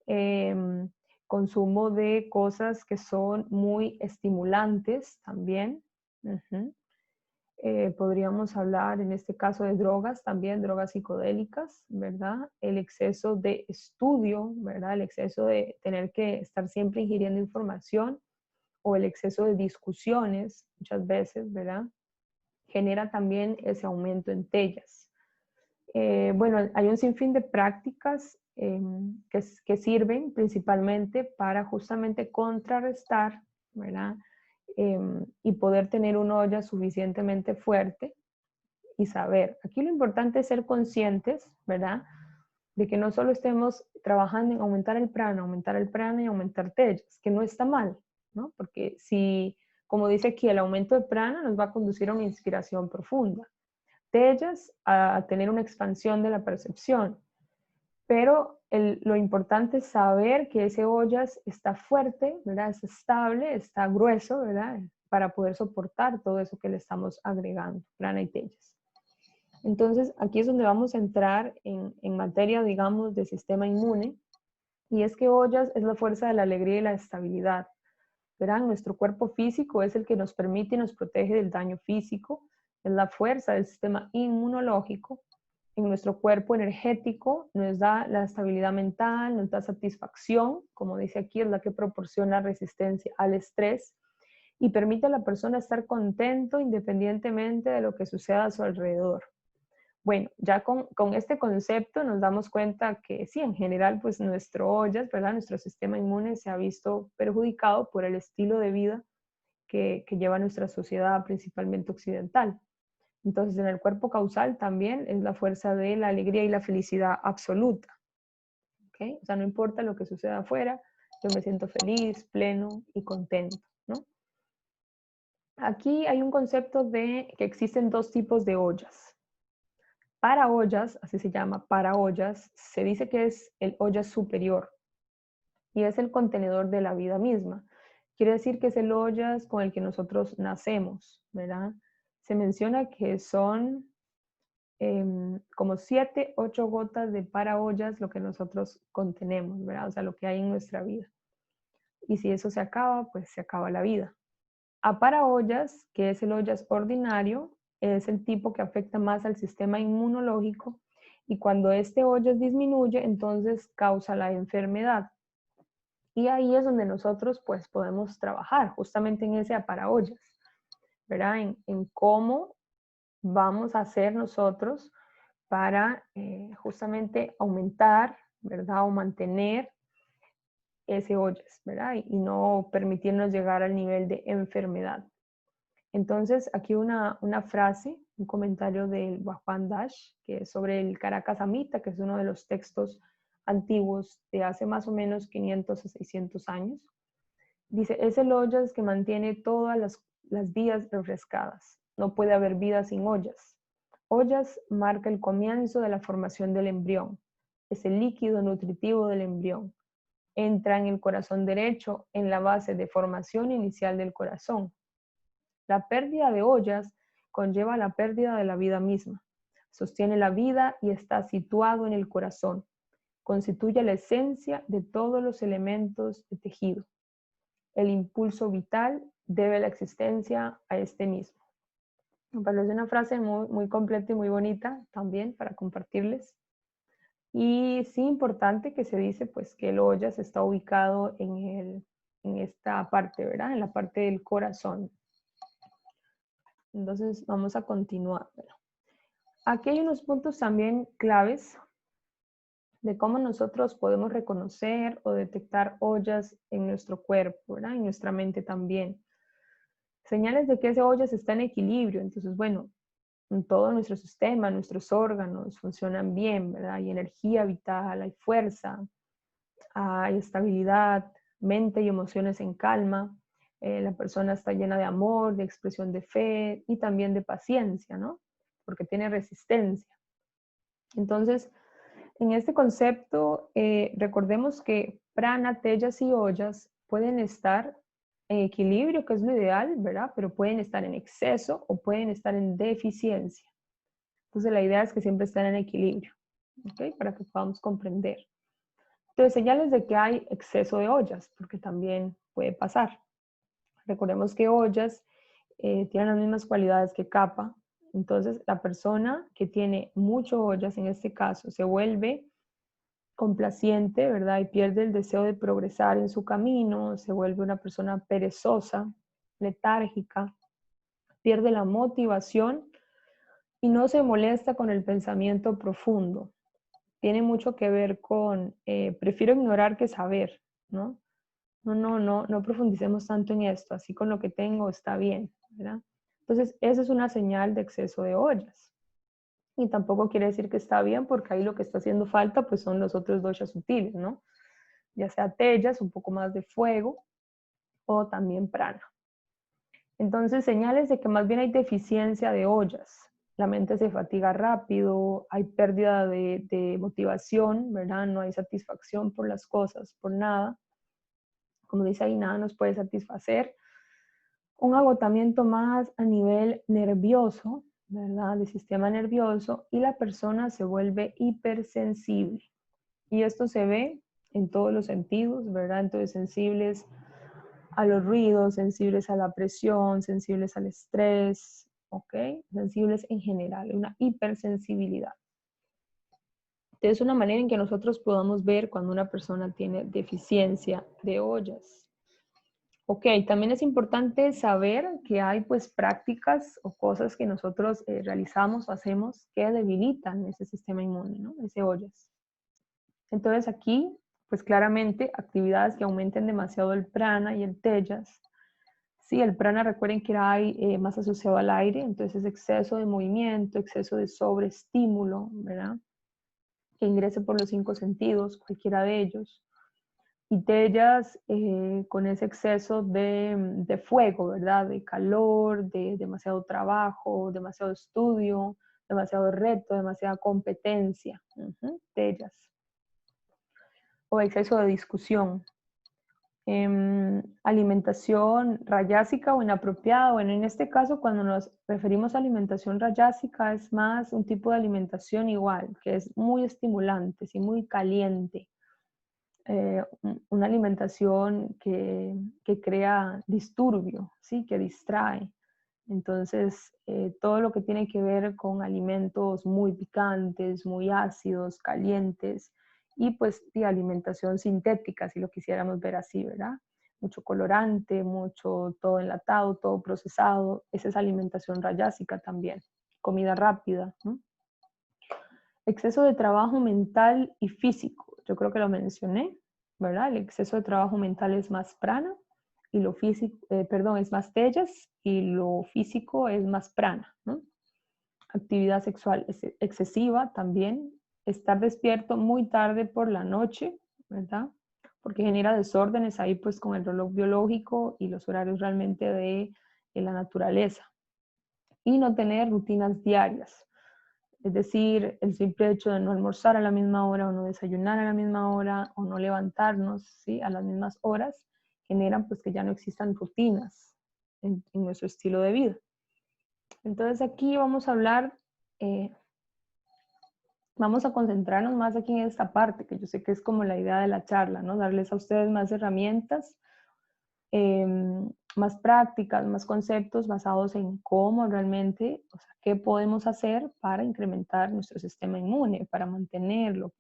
Speaker 1: Eh, Consumo de cosas que son muy estimulantes también. Uh-huh. Podríamos hablar en este caso de drogas también, drogas psicodélicas, ¿verdad? El exceso de estudio, ¿verdad? El exceso de tener que estar siempre ingiriendo información o el exceso de discusiones muchas veces, ¿verdad? Genera también ese aumento en tellas. Bueno, hay un sinfín de prácticas que sirven principalmente para justamente contrarrestar, ¿verdad? Y poder tener una olla suficientemente fuerte y saber. Aquí lo importante es ser conscientes, ¿verdad? De que no solo estemos trabajando en aumentar el prana y aumentar tellas, que no está mal, ¿no? Porque si, como dice aquí, el aumento de prana nos va a conducir a una inspiración profunda, tellas a tener una expansión de la percepción, pero lo importante es saber que ese ollas está fuerte, ¿verdad? Es estable, está grueso, ¿verdad? Para poder soportar todo eso que le estamos agregando, prana y tellas. Entonces, aquí es donde vamos a entrar en materia, digamos, de sistema inmune, y es que ollas es la fuerza de la alegría y la estabilidad. Verán, nuestro cuerpo físico es el que nos permite y nos protege del daño físico, es la fuerza del sistema inmunológico. En nuestro cuerpo energético nos da la estabilidad mental, nos da satisfacción, como dice aquí, es la que proporciona resistencia al estrés y permite a la persona estar contento independientemente de lo que suceda a su alrededor. Bueno, ya con este concepto nos damos cuenta que sí, en general, pues nuestro ollas, ¿verdad? Nuestro sistema inmune se ha visto perjudicado por el estilo de vida que lleva nuestra sociedad, principalmente occidental. Entonces, en el cuerpo causal también es la fuerza de la alegría y la felicidad absoluta. ¿Okay? O sea, no importa lo que suceda afuera, yo me siento feliz, pleno y contento, ¿no? Aquí hay un concepto de que existen dos tipos de ollas. Para ollas, así se llama, para ollas, se dice que es el olla superior y es el contenedor de la vida misma. Quiere decir que es el ollas con el que nosotros nacemos, ¿verdad? Se menciona que son como 7, 8 gotas de para ollas lo que nosotros contenemos, ¿verdad? O sea, lo que hay en nuestra vida. Y si eso se acaba, pues se acaba la vida. A para ollas, que es el ollas ordinario, es el tipo que afecta más al sistema inmunológico y cuando este ollas disminuye, entonces causa la enfermedad. Y ahí es donde nosotros pues podemos trabajar justamente en ese aparaollas, ¿verdad? En cómo vamos a hacer nosotros para justamente aumentar, ¿verdad? O mantener ese ollas, ¿verdad? Y no permitirnos llegar al nivel de enfermedad. Entonces, aquí una frase, un comentario del Bhagwan Dash, que es sobre el Caracas Samhita, que es uno de los textos antiguos de hace más o menos 500 a 600 años. Dice, es el ollas que mantiene todas las vías refrescadas. No puede haber vida sin ollas. Ollas marca el comienzo de la formación del embrión. Es el líquido nutritivo del embrión. Entra en el corazón derecho, en la base de formación inicial del corazón. La pérdida de ollas conlleva la pérdida de la vida misma. Sostiene la vida y está situado en el corazón. Constituye la esencia de todos los elementos de tejido. El impulso vital debe la existencia a este mismo. Me parece una frase muy, muy completa y muy bonita también para compartirles. Y sí, importante que se dice pues que el ollas está ubicado en esta parte, ¿verdad? En la parte del corazón. Entonces vamos a continuar. Aquí hay unos puntos también claves de cómo nosotros podemos reconocer o detectar ollas en nuestro cuerpo, ¿verdad? En nuestra mente también. Señales de que ese ollas está en equilibrio. Entonces, bueno, en todo nuestro sistema, nuestros órganos funcionan bien, ¿verdad? Hay energía vital, hay fuerza, hay estabilidad, mente y emociones en calma. La persona está llena de amor, de expresión de fe y también de paciencia, ¿no? Porque tiene resistencia. Entonces, en este concepto, recordemos que prana, tellas y ollas pueden estar en equilibrio, que es lo ideal, ¿verdad? Pero pueden estar en exceso o pueden estar en deficiencia. Entonces, la idea es que siempre estén en equilibrio, ¿ok? Para que podamos comprender. Entonces, señales de que hay exceso de ollas, porque también puede pasar. Recordemos que ollas tienen las mismas cualidades que capa. Entonces, la persona que tiene mucho ollas, en este caso, se vuelve complaciente, ¿verdad? Y pierde el deseo de progresar en su camino, se vuelve una persona perezosa, letárgica, pierde la motivación y no se molesta con el pensamiento profundo. Tiene mucho que ver con, prefiero ignorar que saber, ¿no? No profundicemos tanto en esto, así con lo que tengo está bien, ¿verdad? Entonces, esa es una señal de exceso de ollas. Y tampoco quiere decir que está bien, porque ahí lo que está haciendo falta, pues son los otros doshas sutiles, ¿no? Ya sea tellas, un poco más de fuego, o también prana. Entonces, señales de que más bien hay deficiencia de ollas. La mente se fatiga rápido, hay pérdida de motivación, ¿verdad? No hay satisfacción por las cosas, por nada. Como dice ahí, nada nos puede satisfacer. Un agotamiento más a nivel nervioso, ¿verdad? Del sistema nervioso, y la persona se vuelve hipersensible. Y esto se ve en todos los sentidos, ¿verdad? Entonces, sensibles a los ruidos, sensibles a la presión, sensibles al estrés, ¿ok? Sensibles en general, una hipersensibilidad. Entonces, es una manera en que nosotros podamos ver cuando una persona tiene deficiencia de ollas. Ok, también es importante saber que hay pues prácticas o cosas que nosotros realizamos o hacemos que debilitan ese sistema inmune, ¿no? Ese ollas. Entonces aquí, pues claramente, actividades que aumenten demasiado el prana y el tellas. Sí, el prana, recuerden que hay más asociado al aire, entonces exceso de movimiento, exceso de sobreestímulo, ¿verdad? Que ingrese por los 5 sentidos, cualquiera de ellos. Y tellas con ese exceso de fuego, ¿verdad? De calor, de demasiado trabajo, demasiado estudio, demasiado reto, demasiada competencia. Tellas. O exceso de discusión. Alimentación rayásica o inapropiada. Bueno, en este caso, cuando nos referimos a alimentación rayásica, es más un tipo de alimentación igual, que es muy estimulante, sí, muy caliente. Una alimentación que crea disturbio, ¿sí? Que distrae. Entonces, todo lo que tiene que ver con alimentos muy picantes, muy ácidos, calientes, y pues de alimentación sintética, si lo quisiéramos ver así, ¿verdad? Mucho colorante, mucho todo enlatado, todo procesado, esa es alimentación rayásica también. comida rápida, ¿no? Exceso de trabajo mental y físico. Yo creo que lo mencioné, ¿verdad? El exceso de trabajo mental es más prana y lo físico, es más tejas y lo físico es más prana, ¿no? Actividad sexual excesiva también. Estar despierto muy tarde por la noche, ¿verdad? Porque genera desórdenes ahí pues con el reloj biológico y los horarios realmente de la naturaleza. Y no tener rutinas diarias. Es decir, el simple hecho de no almorzar a la misma hora o no desayunar a la misma hora o no levantarnos, ¿sí?, a las mismas horas, generan pues que ya no existan rutinas en nuestro estilo de vida. Entonces aquí vamos a hablar, vamos a concentrarnos más aquí en esta parte, que yo sé que es como la idea de la charla, ¿no? Darles a ustedes más herramientas, más prácticas, más conceptos basados en cómo realmente, o sea, qué podemos hacer para incrementar nuestro sistema inmune, para mantenerlo,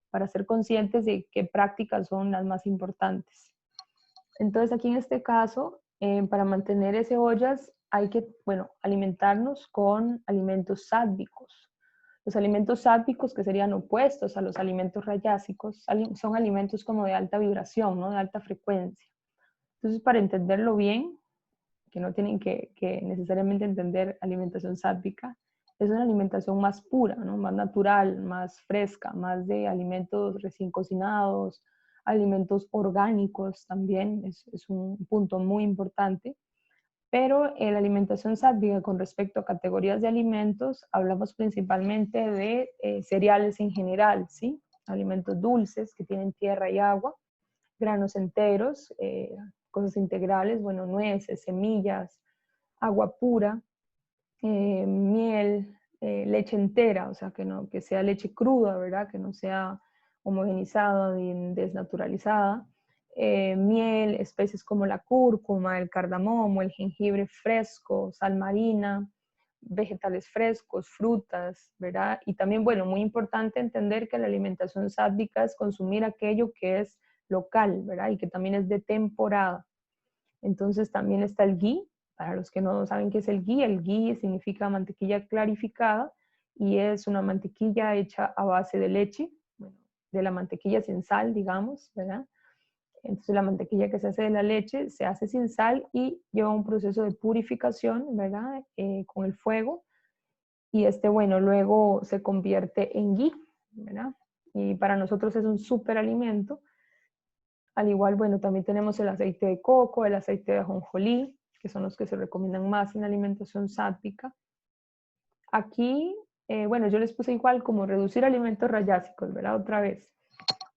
Speaker 1: para ser conscientes de qué prácticas son las más importantes. Entonces aquí en este caso, para mantener ese ollas hay que, bueno, alimentarnos con alimentos sádvicos. Los alimentos sádvicos, que serían opuestos a los alimentos rayásicos, son alimentos como de alta vibración, ¿no?, de alta frecuencia. Entonces, para entenderlo bien, que no tienen que necesariamente entender alimentación sádvica, es una alimentación más pura, ¿no?, más natural, más fresca, más de alimentos recién cocinados, alimentos orgánicos también, es un punto muy importante. Pero en la alimentación sádvica con respecto a categorías de alimentos, hablamos principalmente de cereales en general, ¿sí? Alimentos dulces que tienen tierra y agua, granos enteros, cosas integrales, bueno, nueces, semillas, agua pura, miel, leche entera, o sea, que sea leche cruda, ¿verdad? Que no sea homogenizada ni desnaturalizada. Miel, especies como la cúrcuma, el cardamomo, el jengibre fresco, sal marina, vegetales frescos, frutas, ¿verdad? Y también, bueno, muy importante entender que la alimentación sádvica es consumir aquello que es local, ¿verdad? Y que también es de temporada. Entonces también está el ghee. Para los que no saben qué es el ghee significa mantequilla clarificada y es una mantequilla hecha a base de leche, bueno, de la mantequilla sin sal, digamos, ¿verdad? Entonces la mantequilla que se hace de la leche se hace sin sal y lleva un proceso de purificación, ¿verdad? Con el fuego. Y bueno, luego se convierte en ghee, ¿verdad? Y para nosotros es un súper alimento. Al igual, bueno, también tenemos el aceite de coco, el aceite de ajonjolí, que son los que se recomiendan más en la alimentación sádvica. Aquí, bueno, yo les puse igual como reducir alimentos rayásicos, ¿verdad? Otra vez,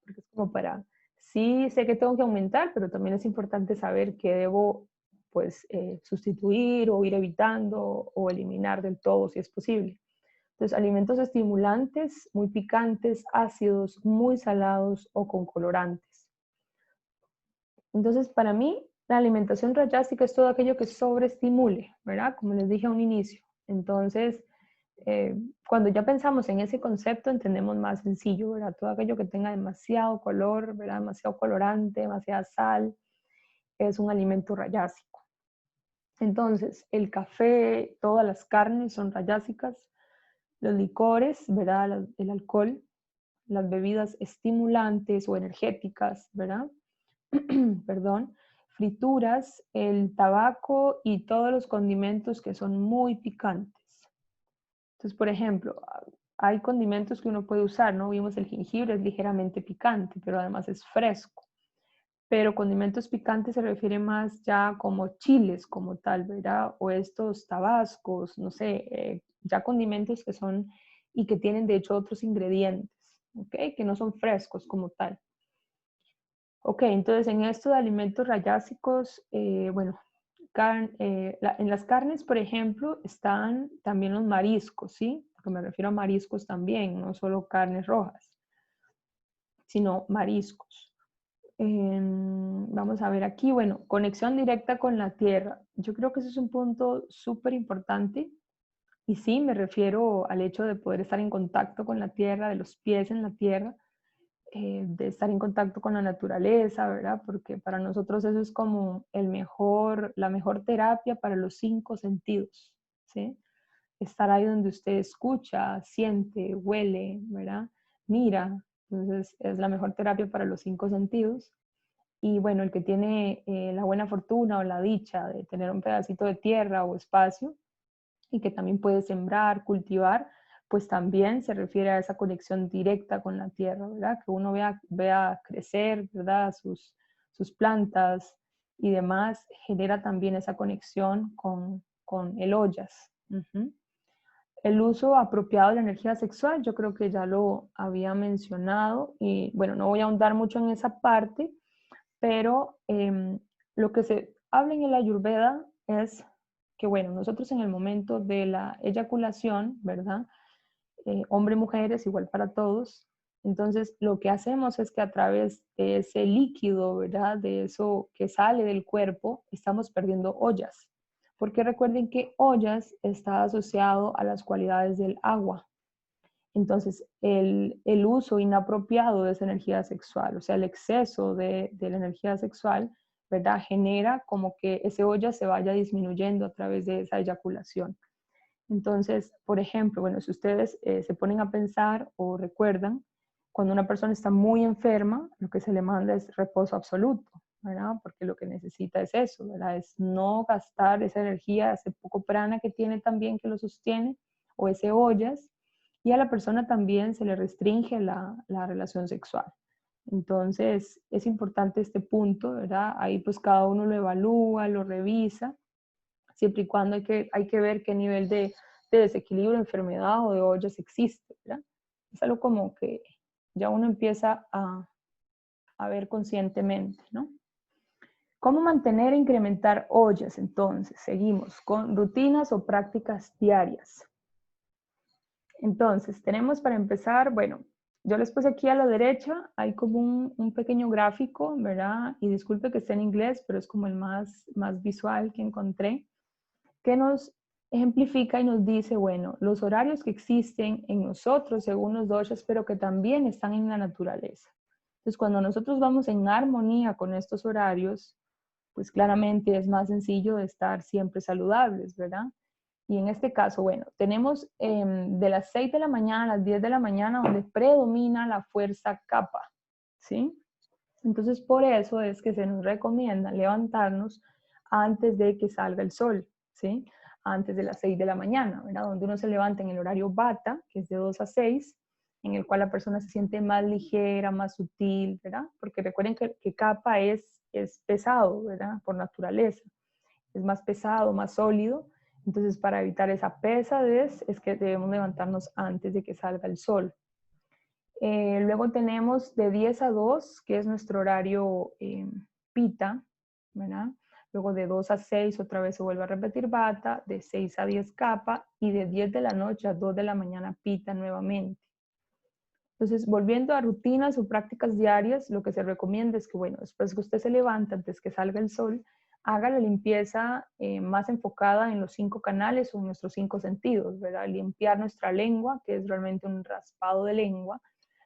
Speaker 1: porque es como para, sí sé que tengo que aumentar, pero también es importante saber qué debo, pues, sustituir o ir evitando o eliminar del todo si es posible. Entonces, alimentos estimulantes, muy picantes, ácidos, muy salados o con colorantes. Entonces, para mí, la alimentación rayástica es todo aquello que sobreestimule, ¿verdad? Como les dije a un inicio. Entonces, cuando ya pensamos en ese concepto, entendemos más sencillo, ¿verdad? Todo aquello que tenga demasiado color, ¿verdad? Demasiado colorante, demasiada sal, es un alimento rayásico. Entonces, el café, todas las carnes son rayásicas, los licores, ¿verdad? El alcohol, las bebidas estimulantes o energéticas, ¿verdad? Perdón, frituras, el tabaco y todos los condimentos que son muy picantes. Entonces, por ejemplo, hay condimentos que uno puede usar, ¿no? Vimos el jengibre, es ligeramente picante, pero además es fresco. Pero condimentos picantes se refiere más ya como chiles como tal, ¿verdad? O estos tabascos, no sé, ya condimentos que son y que tienen de hecho otros ingredientes, ¿ok? Que no son frescos como tal. Ok, entonces en esto de alimentos rayásicos, bueno, en las carnes, por ejemplo, están también los mariscos, ¿sí? Porque me refiero a mariscos también, no solo carnes rojas, sino mariscos. Vamos a ver aquí, bueno, conexión directa con la tierra. Yo creo que ese es un punto súper importante. Y sí, me refiero al hecho de poder estar en contacto con la tierra, de los pies en la tierra, de estar en contacto con la naturaleza, ¿verdad? Porque para nosotros eso es como la mejor terapia para los 5 sentidos, ¿sí? estar ahí donde usted escucha, siente, huele, ¿verdad? Mira. Entonces es la mejor terapia para los 5 sentidos. Y bueno, el que tiene la buena fortuna o la dicha de tener un pedacito de tierra o espacio y que también puede sembrar, cultivar, pues también se refiere a esa conexión directa con la tierra, ¿verdad? Que uno vea crecer, ¿verdad? Sus plantas y demás, genera también esa conexión con el ollas. Uh-huh. El uso apropiado de la energía sexual, yo creo que ya lo había mencionado y bueno, no voy a ahondar mucho en esa parte, pero lo que se habla en el Ayurveda es que, bueno, nosotros en el momento de la eyaculación, ¿verdad? Hombre y mujer es igual para todos. Entonces, lo que hacemos es que a través de ese líquido, ¿verdad? De eso que sale del cuerpo, estamos perdiendo ollas. Porque recuerden que ollas está asociado a las cualidades del agua. Entonces, el uso inapropiado de esa energía sexual, o sea, el exceso de la energía sexual, ¿verdad? Genera como que ese olla se vaya disminuyendo a través de esa eyaculación. Entonces, por ejemplo, bueno, si ustedes se ponen a pensar o recuerdan, cuando una persona está muy enferma, lo que se le manda es reposo absoluto, ¿verdad? Porque lo que necesita es eso, ¿verdad? Es no gastar esa energía, ese poco prana que tiene también que lo sostiene, o ese ollas, y a la persona también se le restringe la relación sexual. Entonces, es importante este punto, ¿verdad? Ahí pues cada uno lo evalúa, lo revisa, siempre y cuando hay que ver qué nivel de desequilibrio, enfermedad o de ollas existe, ¿verdad? Es algo como que ya uno empieza a ver conscientemente, ¿no? ¿Cómo mantener e incrementar ollas? Entonces, seguimos con rutinas o prácticas diarias. Entonces, tenemos para empezar, bueno, yo les puse aquí a la derecha, hay como un pequeño gráfico, ¿verdad? Y disculpe que esté en inglés, pero es como el más visual que encontré, que nos ejemplifica y nos dice, bueno, los horarios que existen en nosotros según los doshas, pero que también están en la naturaleza. Entonces, cuando nosotros vamos en armonía con estos horarios, pues claramente es más sencillo de estar siempre saludables, ¿verdad? Y en este caso, bueno, tenemos de las 6 de la mañana a las 10 de la mañana donde predomina la fuerza kapha, ¿sí? Entonces, por eso es que se nos recomienda levantarnos antes de que salga el sol, ¿sí? Antes de las 6 de la mañana, ¿verdad? Donde uno se levanta en el horario bata, que es de 2 a 6, en el cual la persona se siente más ligera, más sutil, ¿verdad? Porque recuerden que kapha es pesado, ¿verdad? Por naturaleza. Es más pesado, más sólido. Entonces, para evitar esa pesadez, es que debemos levantarnos antes de que salga el sol. Luego tenemos de 10 a 2, que es nuestro horario pita, ¿verdad? Luego de 2 a 6 otra vez se vuelve a repetir bata, de 6 a 10 capa y de 10 de la noche a 2 de la mañana pita nuevamente. Entonces, volviendo a rutinas o prácticas diarias, lo que se recomienda es que, bueno, después que usted se levanta, antes que salga el sol, haga la limpieza más enfocada en los 5 canales o en nuestros 5 sentidos, ¿verdad? Limpiar nuestra lengua, que es realmente un raspado de lengua,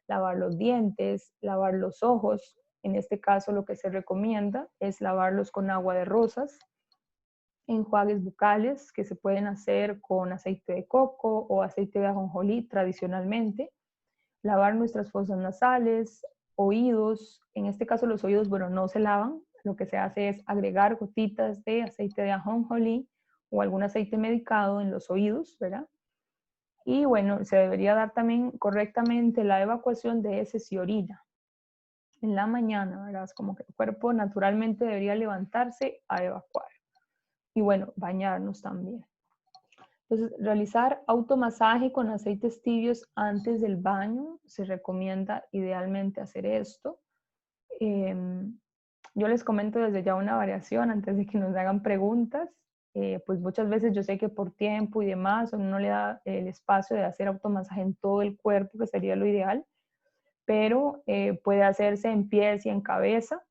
Speaker 1: lavar los dientes, lavar los ojos. En este caso lo que se recomienda es lavarlos con agua de rosas, enjuagues bucales que se pueden hacer con aceite de coco o aceite de ajonjolí tradicionalmente, lavar nuestras fosas nasales, oídos, en este caso los oídos, bueno, no se lavan, lo que se hace es agregar gotitas de aceite de ajonjolí o algún aceite medicado en los oídos, ¿verdad? Y bueno, se debería dar también correctamente la evacuación de heces y orina en la mañana, ¿verdad? Es como que el cuerpo naturalmente debería levantarse a evacuar. Y bueno, bañarnos también. Entonces, realizar automasaje con aceites tibios antes del baño, se recomienda idealmente hacer esto. Yo les comento desde ya una variación antes de que nos hagan preguntas. Pues muchas veces yo sé que por tiempo y demás uno no le da el espacio de hacer automasaje en todo el cuerpo, que sería lo ideal, pero puede hacerse en pies y en cabeza,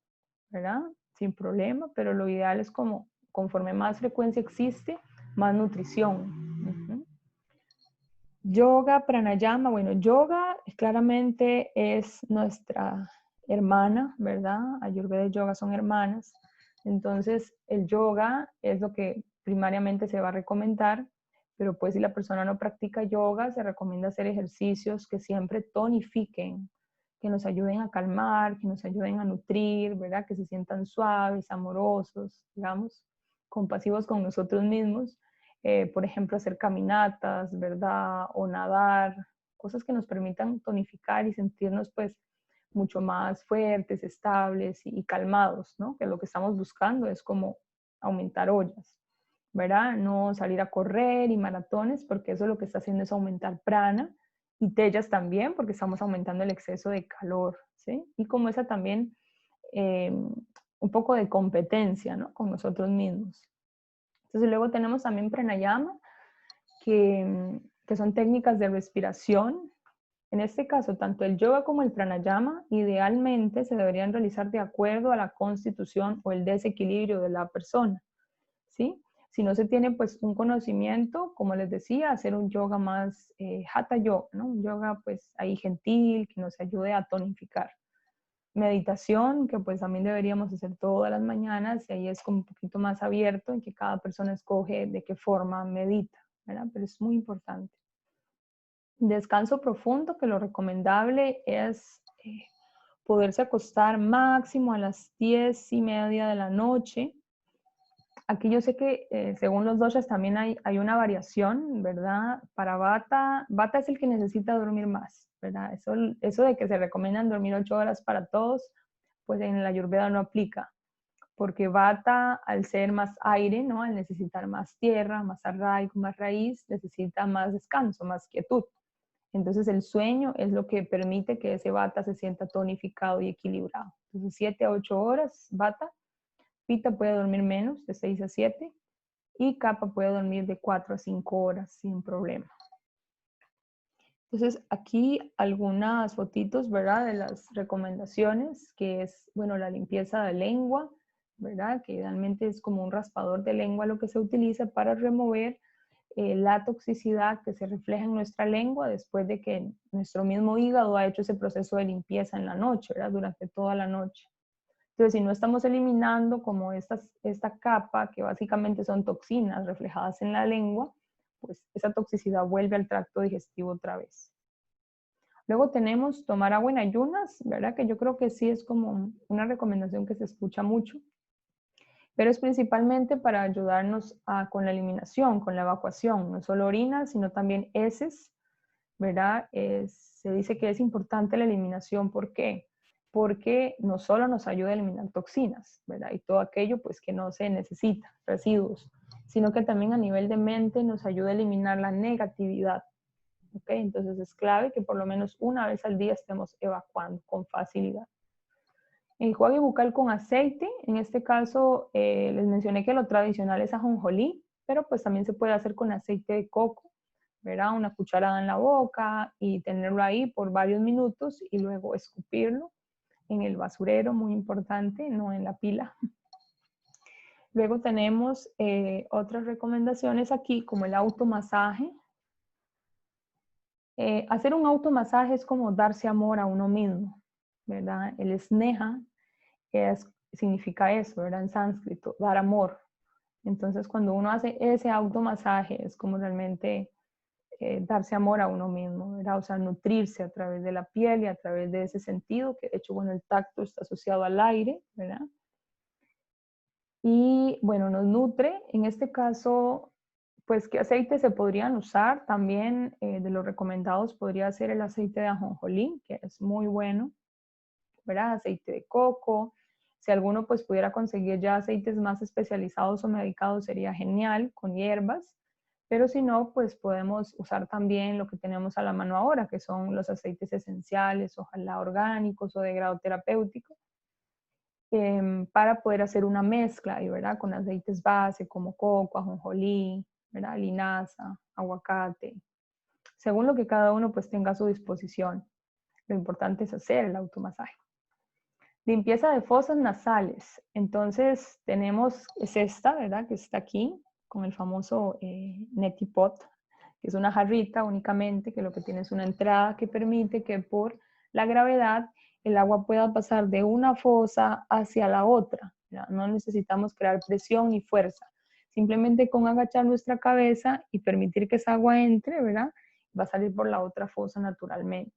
Speaker 1: ¿verdad? Sin problema, pero lo ideal es como conforme más frecuencia existe, más nutrición. Uh-huh. Yoga, pranayama, bueno, yoga claramente es nuestra hermana, ¿verdad? Ayurveda y yoga son hermanas. Entonces, el yoga es lo que primariamente se va a recomendar, Pero pues si la persona no practica yoga, se recomienda hacer ejercicios que siempre tonifiquen, que nos ayuden a calmar, que nos ayuden a nutrir, ¿verdad? Que se sientan suaves, amorosos, digamos, compasivos con nosotros mismos. Por ejemplo, hacer caminatas, ¿verdad? O nadar, cosas que nos permitan tonificar y sentirnos pues mucho más fuertes, estables y calmados, ¿no? Que lo que estamos buscando es como aumentar ollas, ¿verdad? No salir a correr y maratones, porque eso lo que está haciendo es aumentar prana, y tellas también, porque estamos aumentando el exceso de calor, ¿sí? Y como esa también, un poco de competencia, ¿no? Con nosotros mismos. Entonces luego tenemos también pranayama, que son técnicas de respiración. En este caso, tanto el yoga como el pranayama idealmente se deberían realizar de acuerdo a la constitución o el desequilibrio de la persona, ¿sí? Si no se tiene pues un conocimiento, como les decía, hacer un yoga más hatha yoga, ¿no? Un yoga pues ahí gentil, que nos ayude a tonificar. Meditación, que pues también deberíamos hacer todas las mañanas, y ahí es como un poquito más abierto en que cada persona escoge de qué forma medita, ¿verdad? Pero es muy importante. Descanso profundo, que lo recomendable es poderse acostar máximo a las 10:30 de la noche. Aquí yo sé que según los doshas también hay una variación, ¿verdad? Para Vata, Vata es el que necesita dormir más, ¿verdad? Eso de que se recomiendan dormir 8 horas para todos, pues en la Ayurveda no aplica, porque Vata, al ser más aire, ¿no? Al necesitar más tierra, más arraigo, más raíz, necesita más descanso, más quietud. Entonces el sueño es lo que permite que ese Vata se sienta tonificado y equilibrado. Entonces 7 a 8 horas Vata. Pita puede dormir menos, de 6 a 7, y Kapha puede dormir de 4 a 5 horas sin problema. Entonces, aquí algunas fotitos, ¿verdad? De las recomendaciones, que es, bueno, la limpieza de lengua, ¿verdad? Que idealmente es como un raspador de lengua lo que se utiliza para remover la toxicidad que se refleja en nuestra lengua después de que nuestro mismo hígado ha hecho ese proceso de limpieza en la noche, ¿verdad? Durante toda la noche. Entonces, si no estamos eliminando como esta capa, que básicamente son toxinas reflejadas en la lengua, pues esa toxicidad vuelve al tracto digestivo otra vez. Luego tenemos tomar agua en ayunas, ¿verdad? Que yo creo que sí es como una recomendación que se escucha mucho, pero es principalmente para ayudarnos con la eliminación, con la evacuación, no solo orina, sino también heces, ¿verdad? Se dice que es importante la eliminación, ¿por qué? Porque no solo nos ayuda a eliminar toxinas, ¿verdad? Y todo aquello pues que no se necesita, residuos, sino que también a nivel de mente nos ayuda a eliminar la negatividad, ¿ok? Entonces es clave que por lo menos una vez al día estemos evacuando con facilidad. Enjuague bucal con aceite, en este caso les mencioné que lo tradicional es ajonjolí, pero pues también se puede hacer con aceite de coco, ¿verdad? Una cucharada en la boca y tenerlo ahí por varios minutos y luego escupirlo en el basurero, muy importante, no en la pila. Luego tenemos otras recomendaciones aquí, como el automasaje. Hacer un automasaje es como darse amor a uno mismo, ¿verdad? El sneha significa eso, ¿verdad? En sánscrito, dar amor. Entonces, cuando uno hace ese automasaje, es como realmente darse amor a uno mismo, ¿verdad? O sea, nutrirse a través de la piel y a través de ese sentido, que de hecho, bueno, el tacto está asociado al aire, ¿verdad? Y bueno, nos nutre. En este caso, pues, ¿qué aceites se podrían usar? También de los recomendados podría ser el aceite de ajonjolí, que es muy bueno, ¿verdad? Aceite de coco. Si alguno pues pudiera conseguir ya aceites más especializados o medicados sería genial, con hierbas. Pero si no, pues podemos usar también lo que tenemos a la mano ahora, que son los aceites esenciales, ojalá orgánicos o de grado terapéutico, para poder hacer una mezcla, ¿verdad? Con aceites base como coco, ajonjolí, ¿verdad? Linaza, aguacate, según lo que cada uno pues tenga a su disposición. Lo importante es hacer el automasaje. Limpieza de fosas nasales. Entonces tenemos, es esta, ¿verdad? Que está aquí, con el famoso neti pot, que es una jarrita únicamente, que lo que tiene es una entrada que permite que por la gravedad el agua pueda pasar de una fosa hacia la otra, ¿verdad? No necesitamos crear presión ni fuerza, simplemente con agachar nuestra cabeza y permitir que esa agua entre, ¿verdad? Va a salir por la otra fosa naturalmente.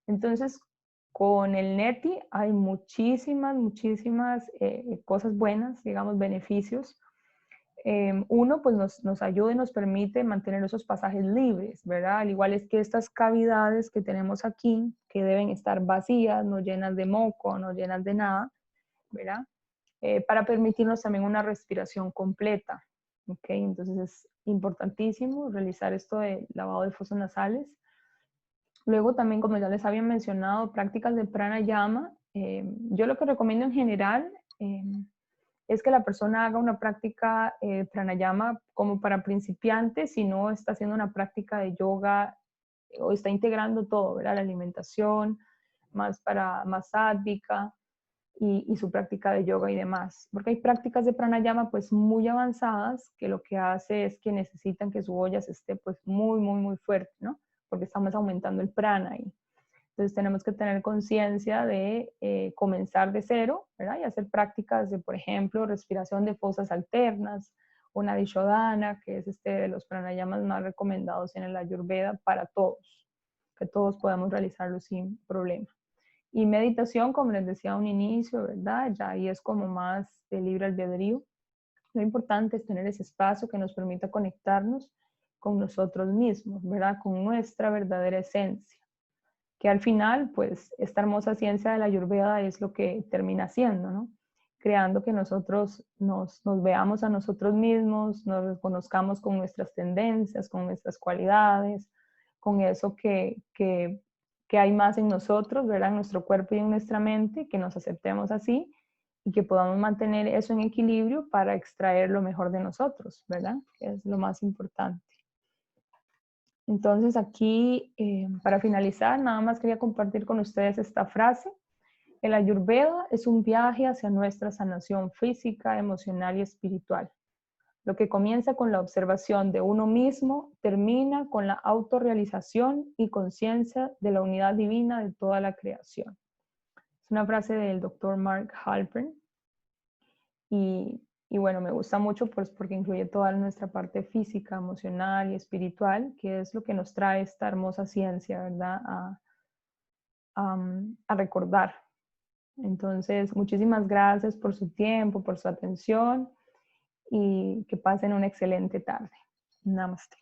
Speaker 1: Entonces, con el NETI hay muchísimas cosas buenas, digamos, beneficios. Uno, pues nos ayuda y nos permite mantener esos pasajes libres, ¿verdad? Al igual es que estas cavidades que tenemos aquí, que deben estar vacías, no llenas de moco, no llenas de nada, ¿verdad? Para permitirnos también una respiración completa, ¿ok? Entonces es importantísimo realizar esto de lavado de fosas nasales. Luego también, como ya les había mencionado, prácticas de pranayama. Yo lo que recomiendo en general es que la persona haga una práctica pranayama como para principiantes, si no está haciendo una práctica de yoga o está integrando todo, ¿verdad? La alimentación, más sádvica y su práctica de yoga y demás. Porque hay prácticas de pranayama pues muy avanzadas que lo que hace es que necesitan que su olla se esté pues muy fuerte, ¿no? Porque estamos aumentando el prana ahí. Entonces tenemos que tener conciencia de comenzar de cero, ¿verdad? Y hacer prácticas de, por ejemplo, respiración de fosas alternas, una Dishodhana, que es de los pranayamas más recomendados en el Ayurveda para todos, que todos podamos realizarlo sin problema. Y meditación, como les decía a un inicio, ¿verdad? Ya ahí es como más de libre albedrío. Lo importante es tener ese espacio que nos permita conectarnos con nosotros mismos, ¿verdad? Con nuestra verdadera esencia. Que al final, pues, esta hermosa ciencia de la Ayurveda es lo que termina siendo, ¿no? Creando que nosotros nos veamos a nosotros mismos, nos reconozcamos con nuestras tendencias, con nuestras cualidades, con eso que hay más en nosotros, ¿verdad? En nuestro cuerpo y en nuestra mente, que nos aceptemos así y que podamos mantener eso en equilibrio para extraer lo mejor de nosotros, ¿verdad? Es lo más importante. Entonces aquí, para finalizar, nada más quería compartir con ustedes esta frase. El Ayurveda es un viaje hacia nuestra sanación física, emocional y espiritual. Lo que comienza con la observación de uno mismo, termina con la autorrealización y conciencia de la unidad divina de toda la creación. Es una frase del doctor Mark Halpern. Y bueno, me gusta mucho pues porque incluye toda nuestra parte física, emocional y espiritual, que es lo que nos trae esta hermosa ciencia, ¿verdad? A recordar. Entonces, muchísimas gracias por su tiempo, por su atención y que pasen una excelente tarde. Namaste.